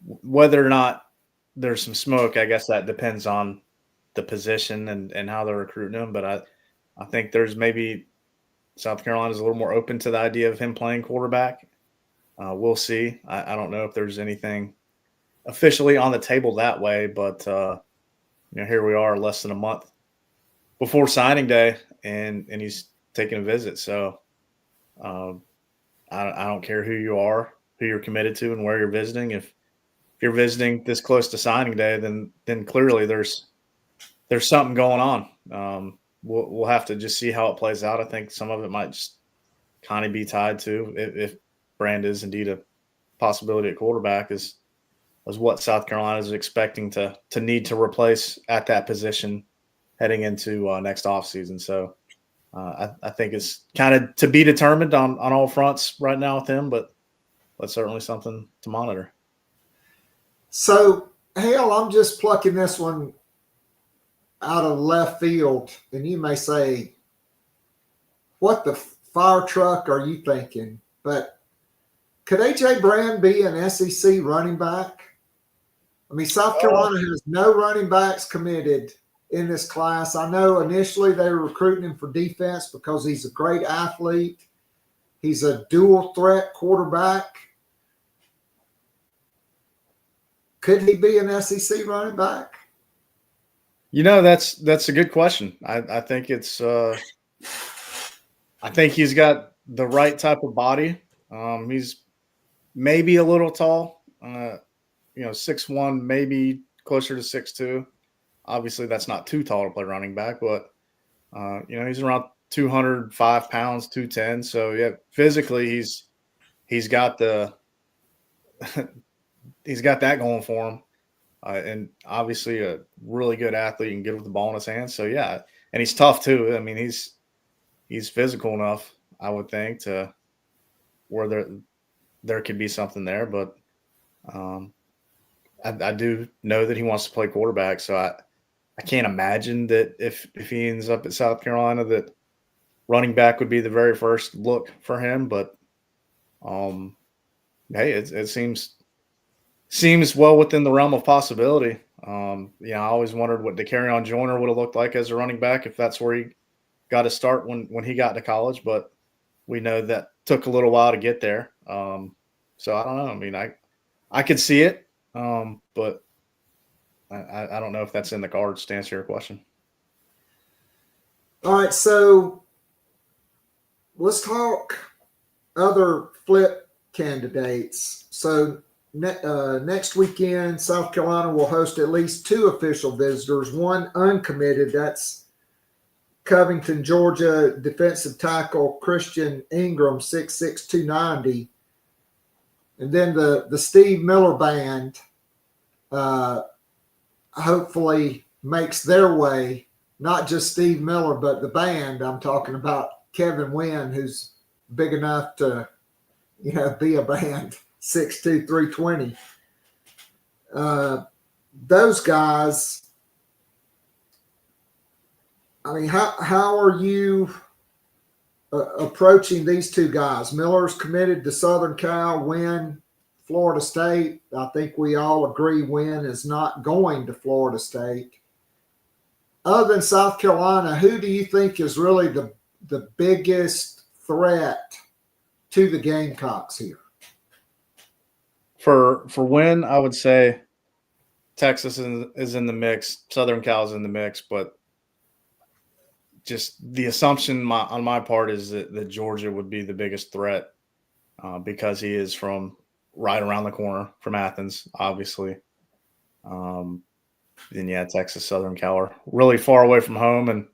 Whether or not there's some smoke, I guess that depends on the position and how they're recruiting him. But I think there's maybe South Carolina's a little more open to the idea of him playing quarterback. We'll see. I don't know if there's anything officially on the table that way, but here we are less than a month before signing day, and he's taking a visit. So I don't care who you are, who you're committed to, and where you're visiting. If you're visiting this close to signing day, then clearly there's something going on. We'll have to just see how it plays out. I think some of it might just kind of be tied to if Brand is indeed a possibility at quarterback, is what South Carolina is expecting to need to replace at that position heading into next offseason. So I think it's kind of to be determined on all fronts right now with him, but that's certainly something to monitor. So, Hale, I'm just plucking this one out of left field, and you may say, what the fire truck are you thinking? But could A.J. Brand be an SEC running back? I mean, South Carolina has no running backs committed in this class. I know initially they were recruiting him for defense because he's a great athlete. He's a dual threat quarterback. Could he be an SEC running back? That's a good question. I think it's I think he's got the right type of body. He's maybe a little tall, 6'1", maybe closer to 6'2". Obviously, that's not too tall to play running back, but he's around 205 pounds, 210. So yeah, physically he's got he's got that going for him. And obviously a really good athlete and good with the ball in his hands. So yeah, and he's tough too. I mean, he's physical enough, I would think, to where there could be something there. But I do know that he wants to play quarterback. So I can't imagine that if he ends up at South Carolina that running back would be the very first look for him. But hey, it seems well within the realm of possibility. I always wondered what Dakereon Joyner would have looked like as a running back if that's where he got to start when he got to college. But we know that took a little while to get there. So I don't know. I mean, I could see it, but I don't know if that's in the cards to answer your question. All right, so let's talk other flip candidates. So next weekend, South Carolina will host at least 2 official visitors, one uncommitted. That's Covington, Georgia defensive tackle Christian Ingram, 6'6", 290. And then the Steve Miller Band hopefully makes their way. Not just Steve Miller, but the band. I'm talking about Kevin Wynn, who's big enough to, be a band, 6'2", 320. Those guys, I mean, how are you approaching these 2 guys? Miller's committed to Southern Cal, Wynn, Florida State. I think we all agree Wynn is not going to Florida State. Other than South Carolina, who do you think is really the biggest threat to the Gamecocks here? For Wynn, I would say Texas is in the mix. Southern Cal is in the mix, but just the assumption on my part is that Georgia would be the biggest threat because he is from right around the corner from Athens, obviously. Then, Texas, Southern Cal are really far away from home, and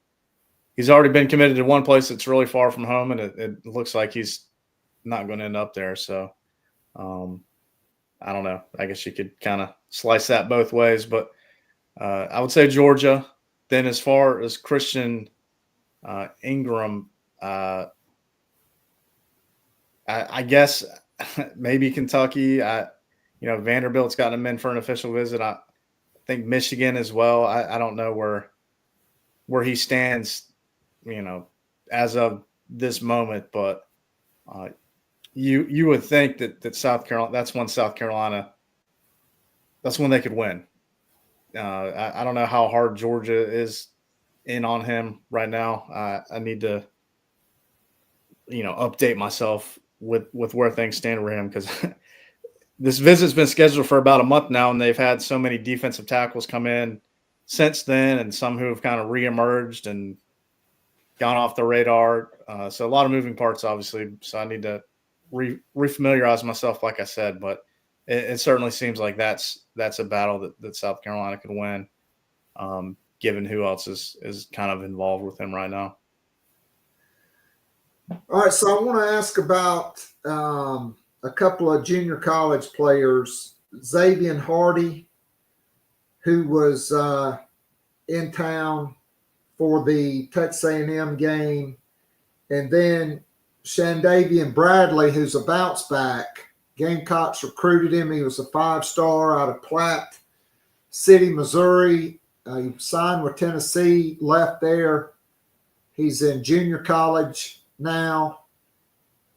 he's already been committed to one place that's really far from home, and it looks like he's not going to end up there. So, I don't know. I guess you could kind of slice that both ways, but I would say Georgia. Then as far as Christian Ingram, I guess maybe Kentucky. Vanderbilt's gotten him in for an official visit. I think Michigan as well. I don't know where he stands, as of this moment, but you would think that South Carolina, that's when they could win. I don't know how hard Georgia is in on him right now. I need to, update myself with where things stand for him, because this visit's been scheduled for about a month now, and they've had so many defensive tackles come in since then, and some who have kind of reemerged and gone off the radar. So a lot of moving parts, obviously. So I need to refamiliarize myself, like I said, but it certainly seems like that's a battle that South Carolina could win, given who else is kind of involved with him right now. All right, so I want to ask about a couple of junior college players. Xavier Hardy, who was in town for the Texas A&M game, and then Shandavian Bradley, who's a bounce back. Gamecocks recruited him. He was a 5-star out of Platte City, Missouri. He signed with Tennessee, left there. He's in junior college now.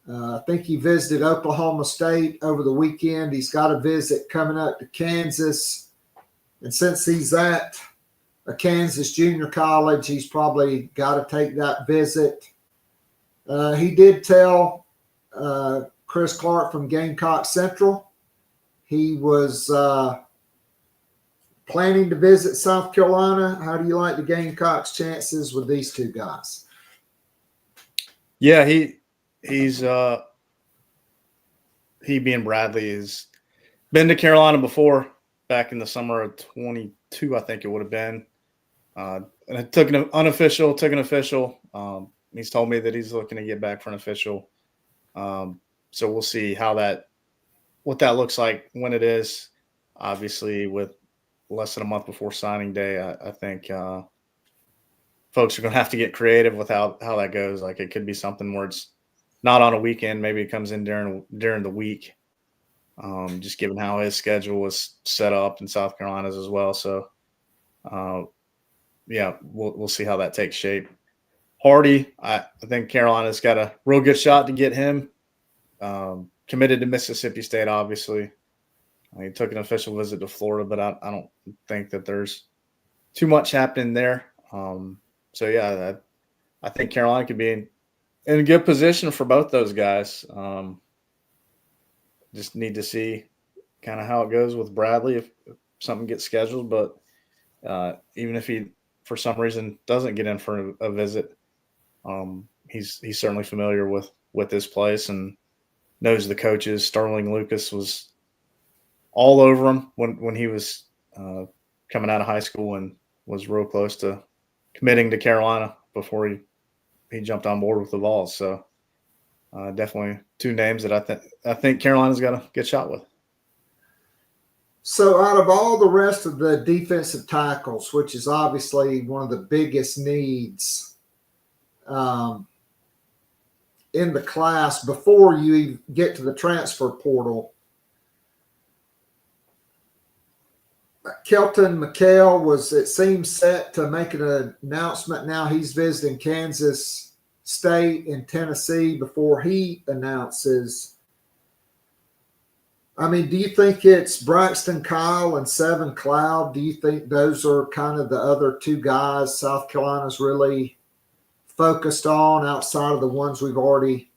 I think he visited Oklahoma State over the weekend. He's got a visit coming up to Kansas. And since he's at a Kansas junior college, he's probably got to take that visit. He did tell Chris Clark from Gamecock Central he was planning to visit South Carolina. How do you like the Gamecocks' chances with these 2 guys? Yeah, he's he being Bradley has been to Carolina before, back in the summer of 22, I think it would have been. And it took an unofficial, took an official. He's told me that he's looking to get back for an official. So we'll see what that looks like when it is. Obviously, with less than a month before signing day, I think folks are going to have to get creative with how that goes. Like, it could be something where it's not on a weekend. Maybe it comes in during the week, just given how his schedule was set up in South Carolina's as well. So, yeah, we'll see how that takes shape. Hardy, I think Carolina's got a real good shot to get him. Committed to Mississippi State, obviously. He took an official visit to Florida, but I don't think that there's too much happening there. So, yeah, I think Carolina could be in a good position for both those guys. Just need to see kind of how it goes with Bradley if something gets scheduled. But even if he, for some reason, doesn't get in for a visit, he's certainly familiar with this place and knows the coaches. Sterling Lucas was all over him when he was coming out of high school and was real close to committing to Carolina before he jumped on board with the Vols. So definitely two names that I think Carolina's got a good shot with. So out of all the rest of the defensive tackles, which is obviously one of the biggest needs in the class before you even get to the transfer portal, Kelton McHale it seems set to make an announcement now. He's visiting Kansas State and Tennessee before he announces. I mean, do you think it's Braxton Kyle and Seven Cloud? Do you think those are kind of the other two guys South Carolina's really focused on outside of the ones we've already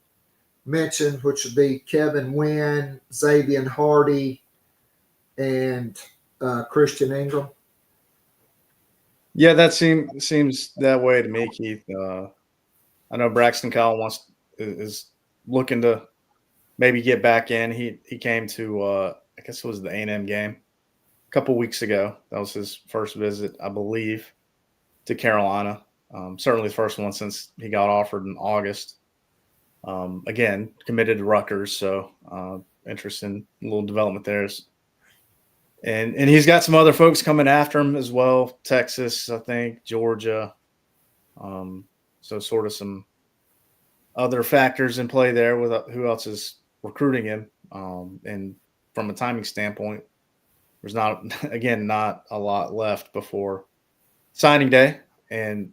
mentioned, which would be Kevin Wynn, Xavier Hardy, and Christian Ingram? Yeah, that seems that way to me, Keith. I know Braxton Kyle is looking to maybe get back in. He came to I guess it was the A&M game a couple weeks ago. That was his first visit, I believe, to Carolina. Certainly the first one since he got offered in August. Again, committed to Rutgers, so interesting little development there. And he's got some other folks coming after him as well. Texas, I think, Georgia. So sort of some other factors in play there with who else is recruiting him. And from a timing standpoint, there's not a lot left before signing day. And,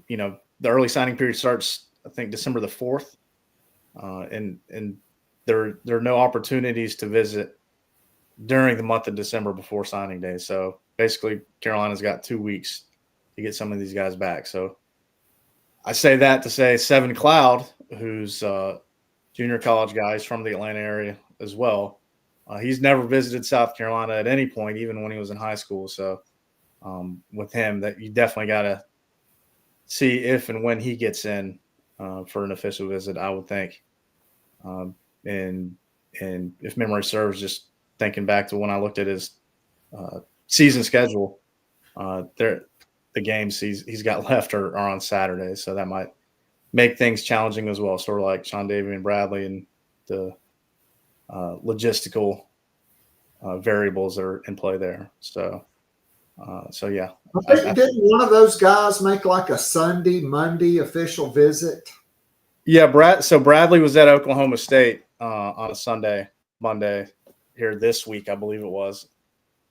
the early signing period starts, I think, December the 4th. And there are no opportunities to visit during the month of December before signing day. So basically Carolina's got 2 weeks to get some of these guys back. So I say that to say Seven Cloud, who's a junior college guy, he's from the Atlanta area as well. He's never visited South Carolina at any point, even when he was in high school. So with him, that you definitely got to see if and when he gets in for an official visit, I would think. And if memory serves, just thinking back to when I looked at his season schedule, the games he's got left are on Saturdays, so that might make things challenging as well, sort of like Sean Davey and Bradley and the logistical variables that are in play there. So yeah. Didn't one of those guys make like a Sunday, Monday official visit? Yeah, so Bradley was at Oklahoma State on a Sunday, Monday here this week, I believe it was.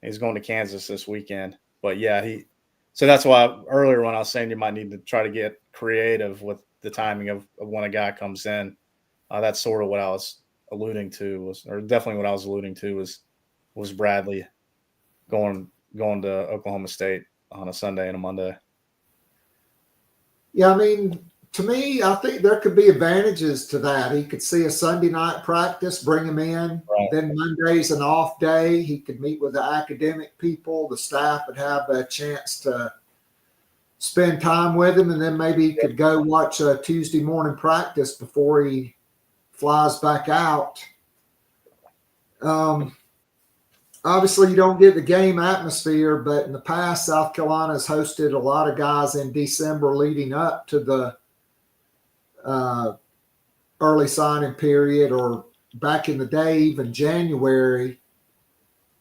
He's going to Kansas this weekend. But yeah, so that's why earlier when I was saying you might need to try to get creative with the timing of when a guy comes in. That's sort of what I was alluding to was Bradley going to Oklahoma State on a Sunday and a Monday. Yeah, I mean, to me, I think there could be advantages to that. He could see a Sunday night practice, bring him in. Right. Then Monday's an off day. He could meet with the academic people. The staff would have a chance to spend time with him, and then maybe he could go watch a Tuesday morning practice before he flies back out. Obviously, you don't get the game atmosphere, but in the past, South Carolina has hosted a lot of guys in December leading up to the early signing period, or back in the day, even January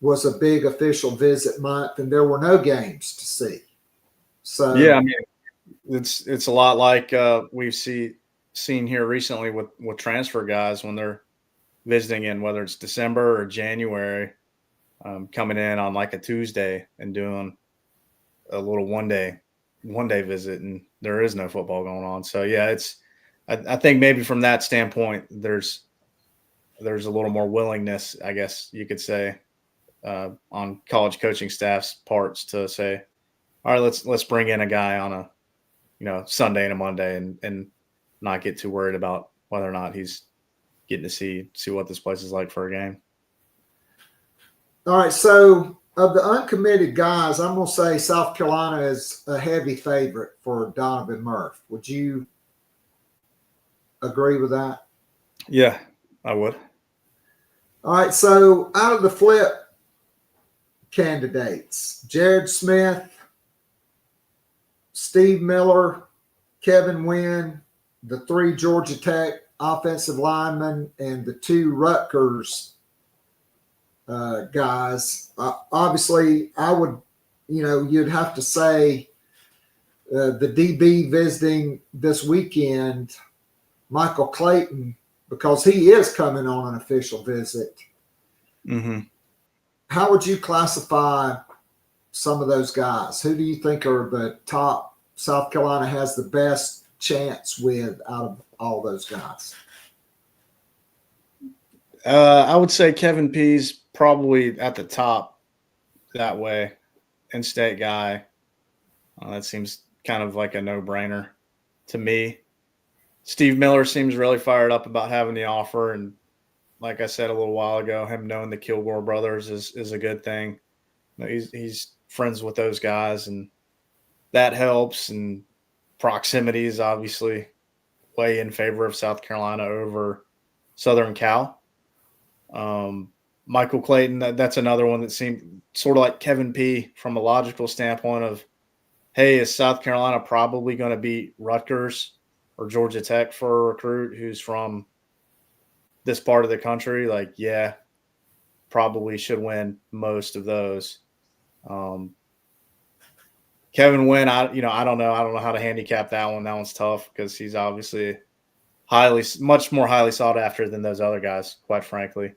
was a big official visit month, and there were no games to see. So yeah, I mean, it's a lot like we've seen here recently with transfer guys when they're visiting in, whether it's December or January, coming in on like a Tuesday and doing a little one day visit, and there is no football going on. So yeah, I think maybe from that standpoint, there's a little more willingness, I guess you could say, on college coaching staff's parts to say, all right, let's bring in a guy on a Sunday and a Monday and not get too worried about whether or not he's getting to see what this place is like for a game. All right, so of the uncommitted guys, I'm going to say South Carolina is a heavy favorite for Donovan Murph. Would you agree with that? Yeah, I would. All right, so out of the flip candidates, Jared Smith, Steve Miller, Kevin Wynn, the 3 Georgia Tech offensive linemen, and the 2 Rutgers guys. Obviously, I would, you'd have to say the DB visiting this weekend, Michael Clayton, because he is coming on an official visit. Mm-hmm. How would you classify some of those guys? Who do you think are the top South Carolina has the best chance with out of all those guys? I would say Kevin P's probably at the top that way. In-state guy. That seems kind of like a no-brainer to me. Steve Miller seems really fired up about having the offer. And like I said a little while ago, him knowing the Kilgore brothers is a good thing. He's friends with those guys, and that helps. And proximity is obviously way in favor of South Carolina over Southern Cal. Michael Clayton, that's another one that seemed sort of like Kevin P from a logical standpoint of, hey, is South Carolina probably going to beat Rutgers or Georgia Tech for a recruit who's from this part of the country? Like, yeah, probably should win most of those. Kevin Wynn, I don't know. I don't know how to handicap that one. That one's tough because he's obviously much more highly sought after than those other guys, quite frankly.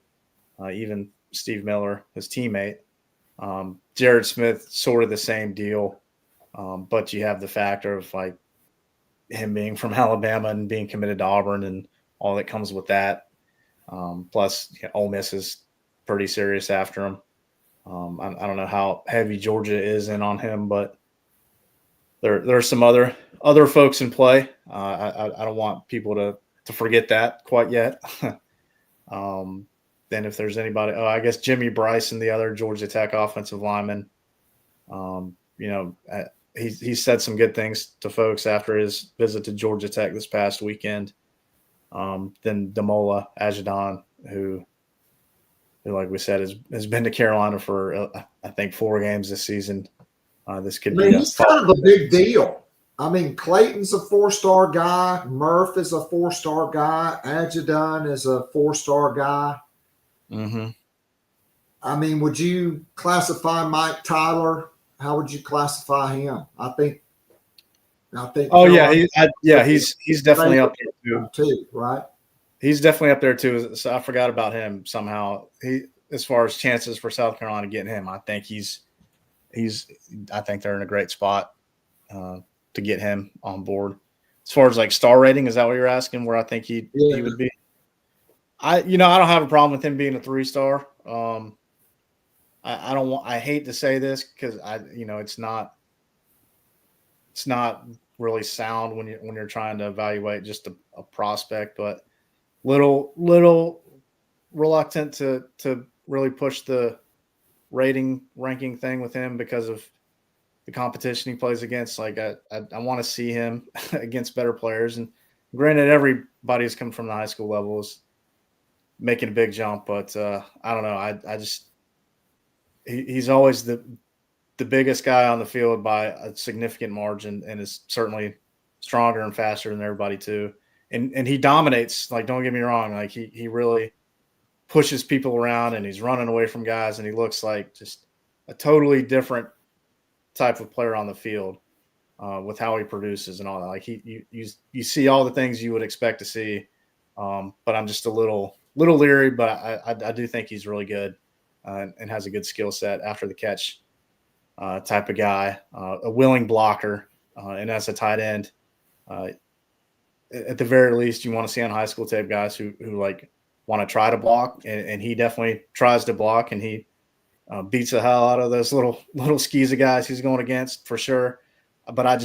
Even Steve Miller, his teammate. Jared Smith, sort of the same deal. But you have the factor of like him being from Alabama and being committed to Auburn and all that comes with that. Plus, Ole Miss is pretty serious after him. I don't know how heavy Georgia is in on him, but there are some other folks in play. I don't want people to forget that quite yet. Then if there's anybody, I guess Jimmy Bryson, the other Georgia Tech offensive lineman, he said some good things to folks after his visit to Georgia Tech this past weekend. Then Damola Ajadon, who like we said, has been to Carolina for I think 4 games this season. This could be he's kind of a big deal. I mean, Clayton's a 4-star guy. Murph is a 4-star guy. Ajadon is a 4-star guy. Mm-hmm. I mean, would you classify Mike Tyler? How would you classify him? I think. Oh yeah, he's definitely up there too, right? He's definitely up there too. So I forgot about him somehow. As far as chances for South Carolina getting him, I think I think they're in a great spot to get him on board. As far as like star rating, is that what you're asking? Where I think he would be? I don't have a problem with him being a 3-star. I hate to say this because it's not really sound when you're trying to evaluate just a prospect, but little reluctant to really push the ranking thing with him because of the competition he plays against. Like I want to see him against better players, and granted, everybody who's come from the high school level is making a big jump, but I don't know. He's always the biggest guy on the field by a significant margin, and is certainly stronger and faster than everybody too. And he dominates. Like, don't get me wrong. Like he really pushes people around, and he's running away from guys, and he looks like just a totally different type of player on the field with how he produces and all that. Like you see all the things you would expect to see, but I'm just a little leery. But I do think he's really good and has a good skill set after the catch type of guy, a willing blocker, and as a tight end. At the very least, you want to see on high school tape guys who like want to try to block, and he definitely tries to block, and he beats the hell out of those little skis of guys he's going against for sure. But I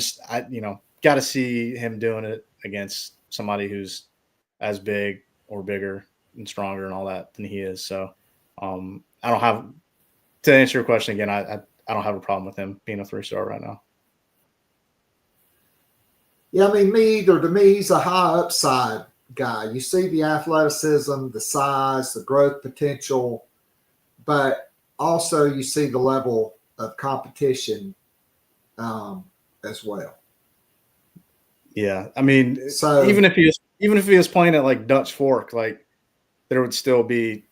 got to see him doing it against somebody who's as big or bigger and stronger and all that than he is. So I don't have to answer your question again. I don't have a problem with him being a 3-star right now. Yeah, I mean, me either. To me, he's a high upside guy. You see the athleticism, the size, the growth potential, but also you see the level of competition as well. Yeah, I mean, so even if he was playing at like Dutch Fork, like there would still be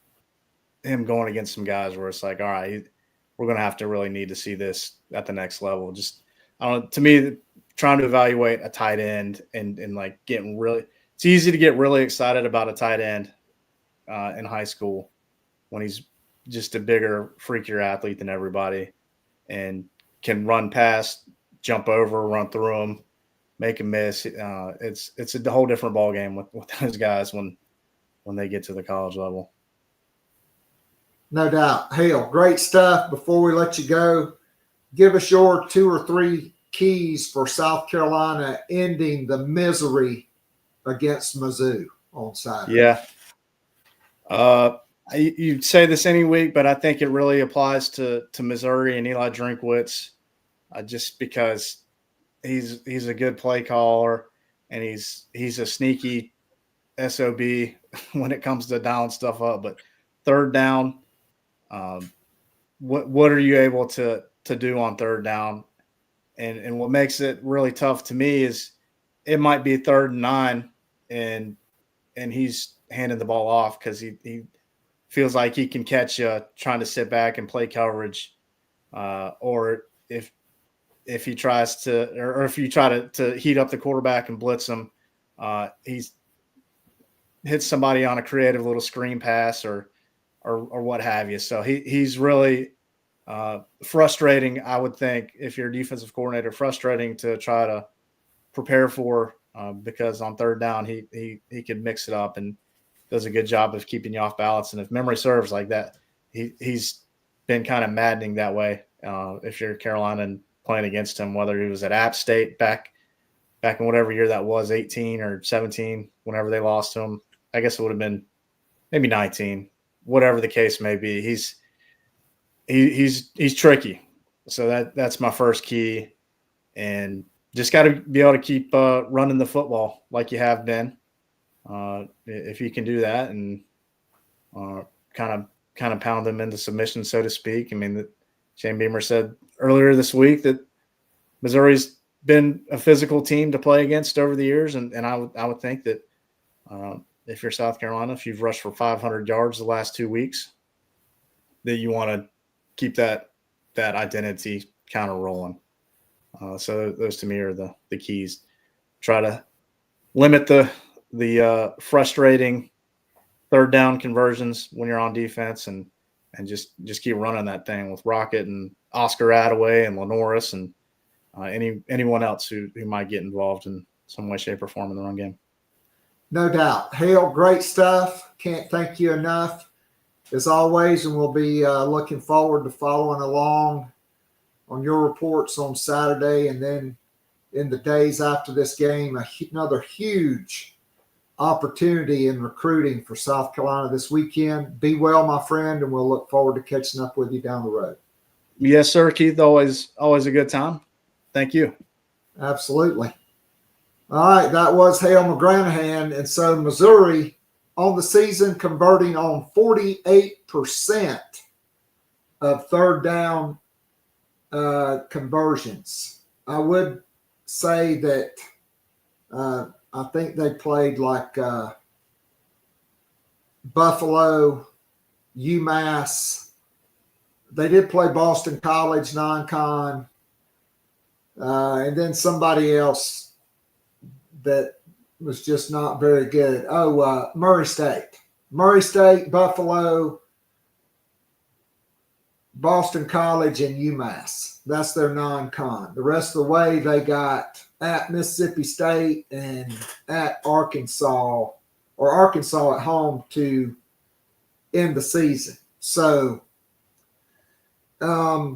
him going against some guys where it's like, all right, we're going to have to really need to see this at the next level. Just, I don't know, to me, trying to evaluate a tight end and like getting really – it's easy to get really excited about a tight end in high school when he's just a bigger, freakier athlete than everybody and can run past, jump over, run through them, make a miss. It's a whole different ballgame with those guys when they get to the college level. No doubt. Hale, great stuff. Before we let you go, give us your 2 or 3 keys for South Carolina ending the misery against Mizzou on Saturday. Yeah. You'd say this any week, but I think it really applies to Missouri and Eli Drinkwitz just because he's a good play caller and he's a sneaky SOB when it comes to dialing stuff up. But third down, what are you able to do on third down? And what makes it really tough to me is it might be 3rd and 9 and he's handing the ball off because he feels like he can catch you trying to sit back and play coverage, or if he tries to, or if you try to heat up the quarterback and blitz him, he's hits somebody on a creative little screen pass or what have you. So he's really frustrating, I would think, if you're a defensive coordinator, frustrating to try to prepare for because on third down he could mix it up and does a good job of keeping you off balance. And if memory serves like that, he's been kind of maddening that way. If you're Carolina and playing against him, whether he was at App State back in whatever year that was, 18 or 17, whenever they lost to him, I guess it would have been maybe 19, whatever the case may be. He's tricky. So that's my first key, and just got to be able to keep running the football like you have been. If you can do that and kind of pound them into submission, so to speak. I mean, Shane Beamer said earlier this week that Missouri's been a physical team to play against over the years, and I would think that if you're South Carolina, if you've rushed for 500 yards the last 2 weeks, that you want to keep that identity kind of rolling. So those to me are the keys. Try to limit the frustrating third down conversions when you're on defense and just keep running that thing with Rocket and Oscar Attaway and Lenoris and anyone else who might get involved in some way, shape, or form in the run game. No doubt. Hale, great stuff. Can't thank you enough as always, and we'll be looking forward to following along on your reports on Saturday and then in the days after this game, another huge opportunity in recruiting for South Carolina this weekend. Be well, my friend, and we'll look forward to catching up with you down the road. Yes, sir, Keith. Always a good time. Thank you. Absolutely. All right, that was Hale McGranahan. And so Missouri on the season converting on 48% of third down conversions. I would say that I think they played like Buffalo, UMass. They did play Boston College non-con, and then somebody else that was just not very good. Murray State, Buffalo, Boston College, and UMass. That's their non-con. The rest of the way they got at Mississippi State and at Arkansas at home to end the season. So let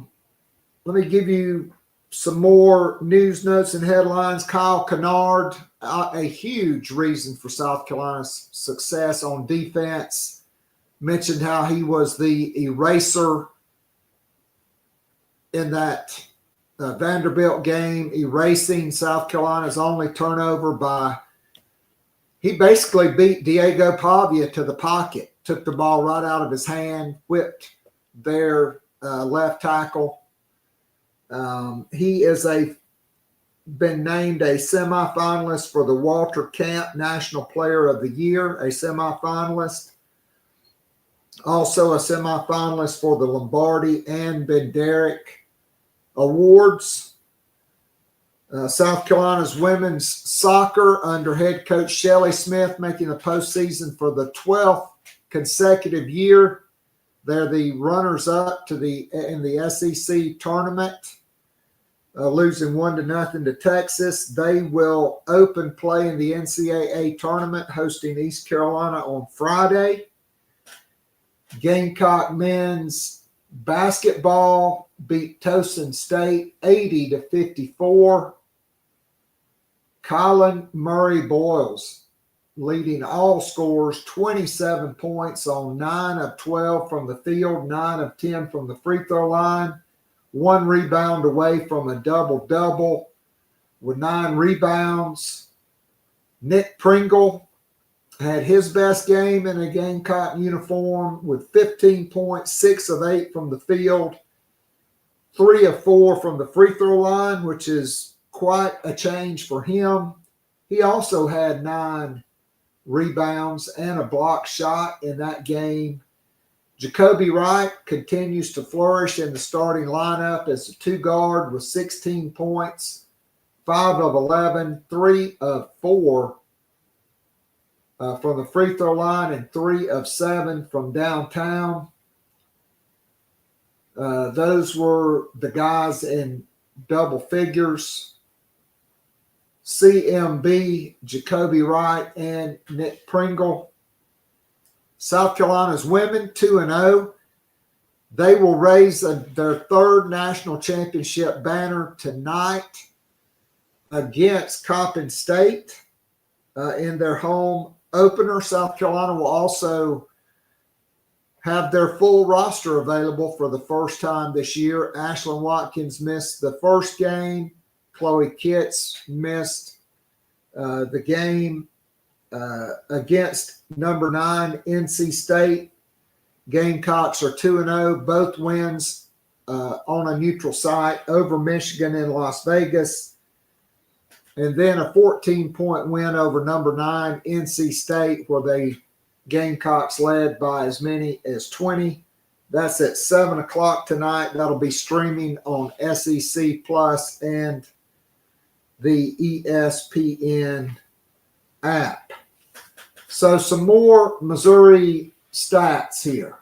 me give you some more news notes and headlines. Kyle Kennard a huge reason for South Carolina's success on defense. Mentioned how he was the eraser in that Vanderbilt game, erasing South Carolina's only turnover by he basically beat Diego Pavia to the pocket, took the ball right out of his hand, whipped their left tackle. He is been named a semifinalist for the Walter Camp National Player of the Year, a semifinalist. Also a semifinalist for the Lombardi and Benderek Awards. South Carolina's women's soccer under head coach Shelley Smith making the postseason for the 12th consecutive year. They're the runners-up in the SEC tournament, losing 1-0 to Texas. They will open play in the NCAA tournament, hosting East Carolina on Friday. Gamecock men's basketball beat Towson State 80-54. Kylan Murray Boyles leading all scorers, 27 points on 9 of 12 from the field, 9 of 10 from the free throw line, 1 rebound away from a double-double with 9 rebounds. Nick Pringle had his best game in a Gamecock uniform with 15 points, 6 of 8 from the field, 3 of 4 from the free throw line, which is quite a change for him. He also had 9 rebounds and a block shot in that game. Jacoby Wright continues to flourish in the starting lineup as a 2-guard with 16 points, 5 of 11, 3 of 4 from the free throw line, and 3 of 7 from downtown. Those were the guys in double figures. CMB, Jacoby Wright, and Nick Pringle. South Carolina's women, 2-0. They will raise their 3rd national championship banner tonight against Coppin State in their home opener. South Carolina will also have their full roster available for the first time this year. Ashlyn Watkins missed the first game. Chloe Kitts missed the game against number 9 NC State. Gamecocks are 2-0, both wins on a neutral site over Michigan in Las Vegas. And then a 14-point win over number 9 NC State, where the Gamecocks led by as many as 20. That's at 7 o'clock tonight. That'll be streaming on SEC Plus and the ESPN app. So some more Missouri stats here.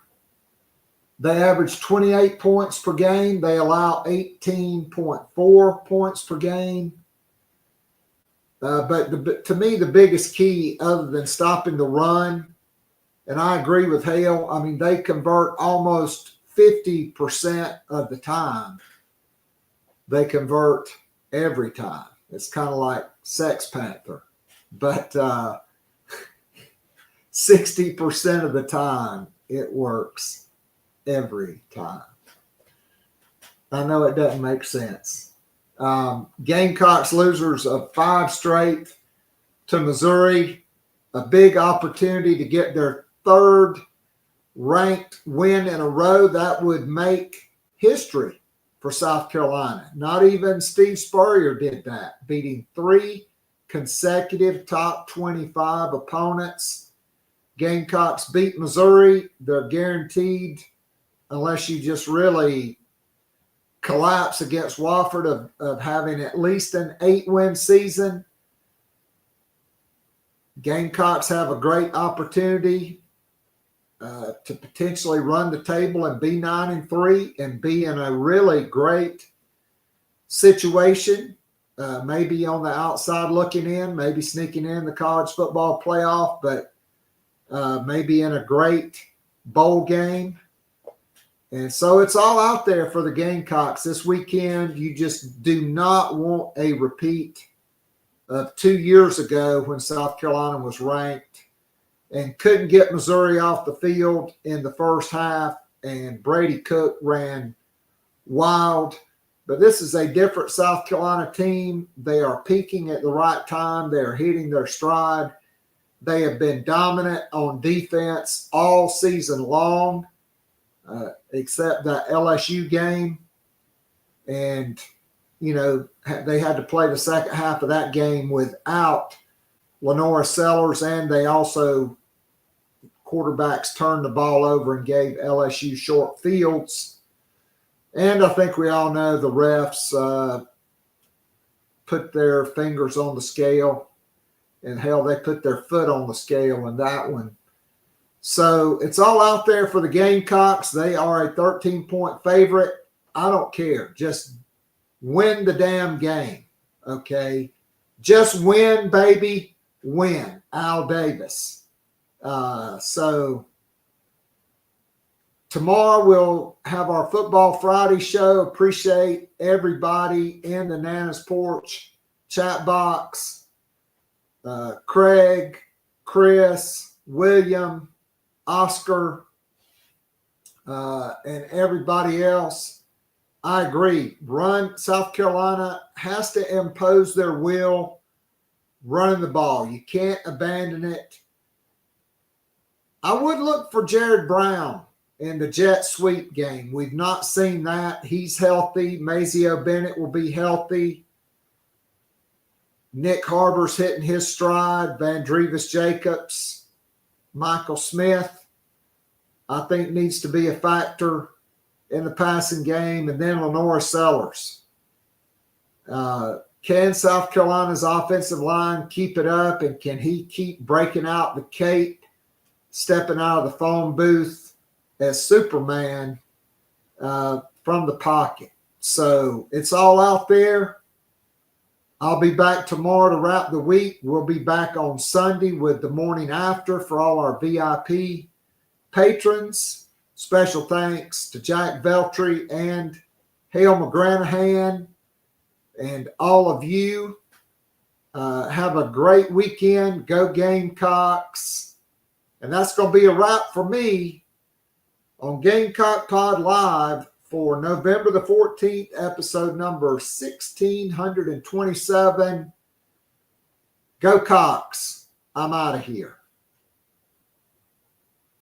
They average 28 points per game. They allow 18.4 points per game. But to me, the biggest key, other than stopping the run, and I agree with Hale, I mean, they convert almost 50% of the time. They convert every time. It's kind of like Sex Panther. But 60% of the time, it works every time. I know it doesn't make sense. Gamecocks losers of 5 straight to Missouri. A big opportunity to get their 3rd ranked win in a row. That would make history for South Carolina. Not even Steve Spurrier did that, beating 3 consecutive top 25 opponents. Gamecocks beat Missouri. They're guaranteed, unless you just really collapse against Wofford, of having at least an 8-win season. Gamecocks have a great opportunity to potentially run the table and be 9-3 and be in a really great situation. Maybe on the outside looking in, maybe sneaking in the college football playoff, but maybe in a great bowl game. And so it's all out there for the Gamecocks this weekend. You just do not want a repeat of 2 years ago when South Carolina was ranked and couldn't get Missouri off the field in the first half, and Brady Cook ran wild. But this is a different South Carolina team. They are peaking at the right time. They are hitting their stride. They have been dominant on defense all season long, except that LSU game. And, they had to play the second half of that game without Lenora Sellers, and they also, quarterbacks turned the ball over and gave LSU short fields. And I think we all know the refs put their fingers on the scale, and hell, they put their foot on the scale in that one. So it's all out there for the Gamecocks. They are a 13-point favorite. I don't care. Just win the damn game, okay? Just win, baby. Win. Al Davis. So tomorrow we'll have our Football Friday show. Appreciate everybody in the Nana's Porch chat box. Craig, Chris, William, Oscar, and everybody else. I agree. South Carolina has to impose their will running the ball. You can't abandon it. I would look for Jared Brown in the jet sweep game. We've not seen that. He's healthy. Mazio Bennett will be healthy. Nick Harbor's hitting his stride. Vandrevis Jacobs, Michael Smith, I think needs to be a factor in the passing game. And then Lenora Sellers. Can South Carolina's offensive line keep it up? And can he keep breaking out the cape, stepping out of the phone booth as Superman from the pocket? So it's all out there. I'll be back tomorrow to wrap the week. We'll be back on Sunday with the morning after for all our VIP patrons. Special thanks to Jack Veltri and Hale McGranahan and all of you. Have a great weekend. Go Gamecocks. And that's going to be a wrap for me on Gamecock Pod Live for November the 14th, episode number 1627. Go Cox. I'm out of here.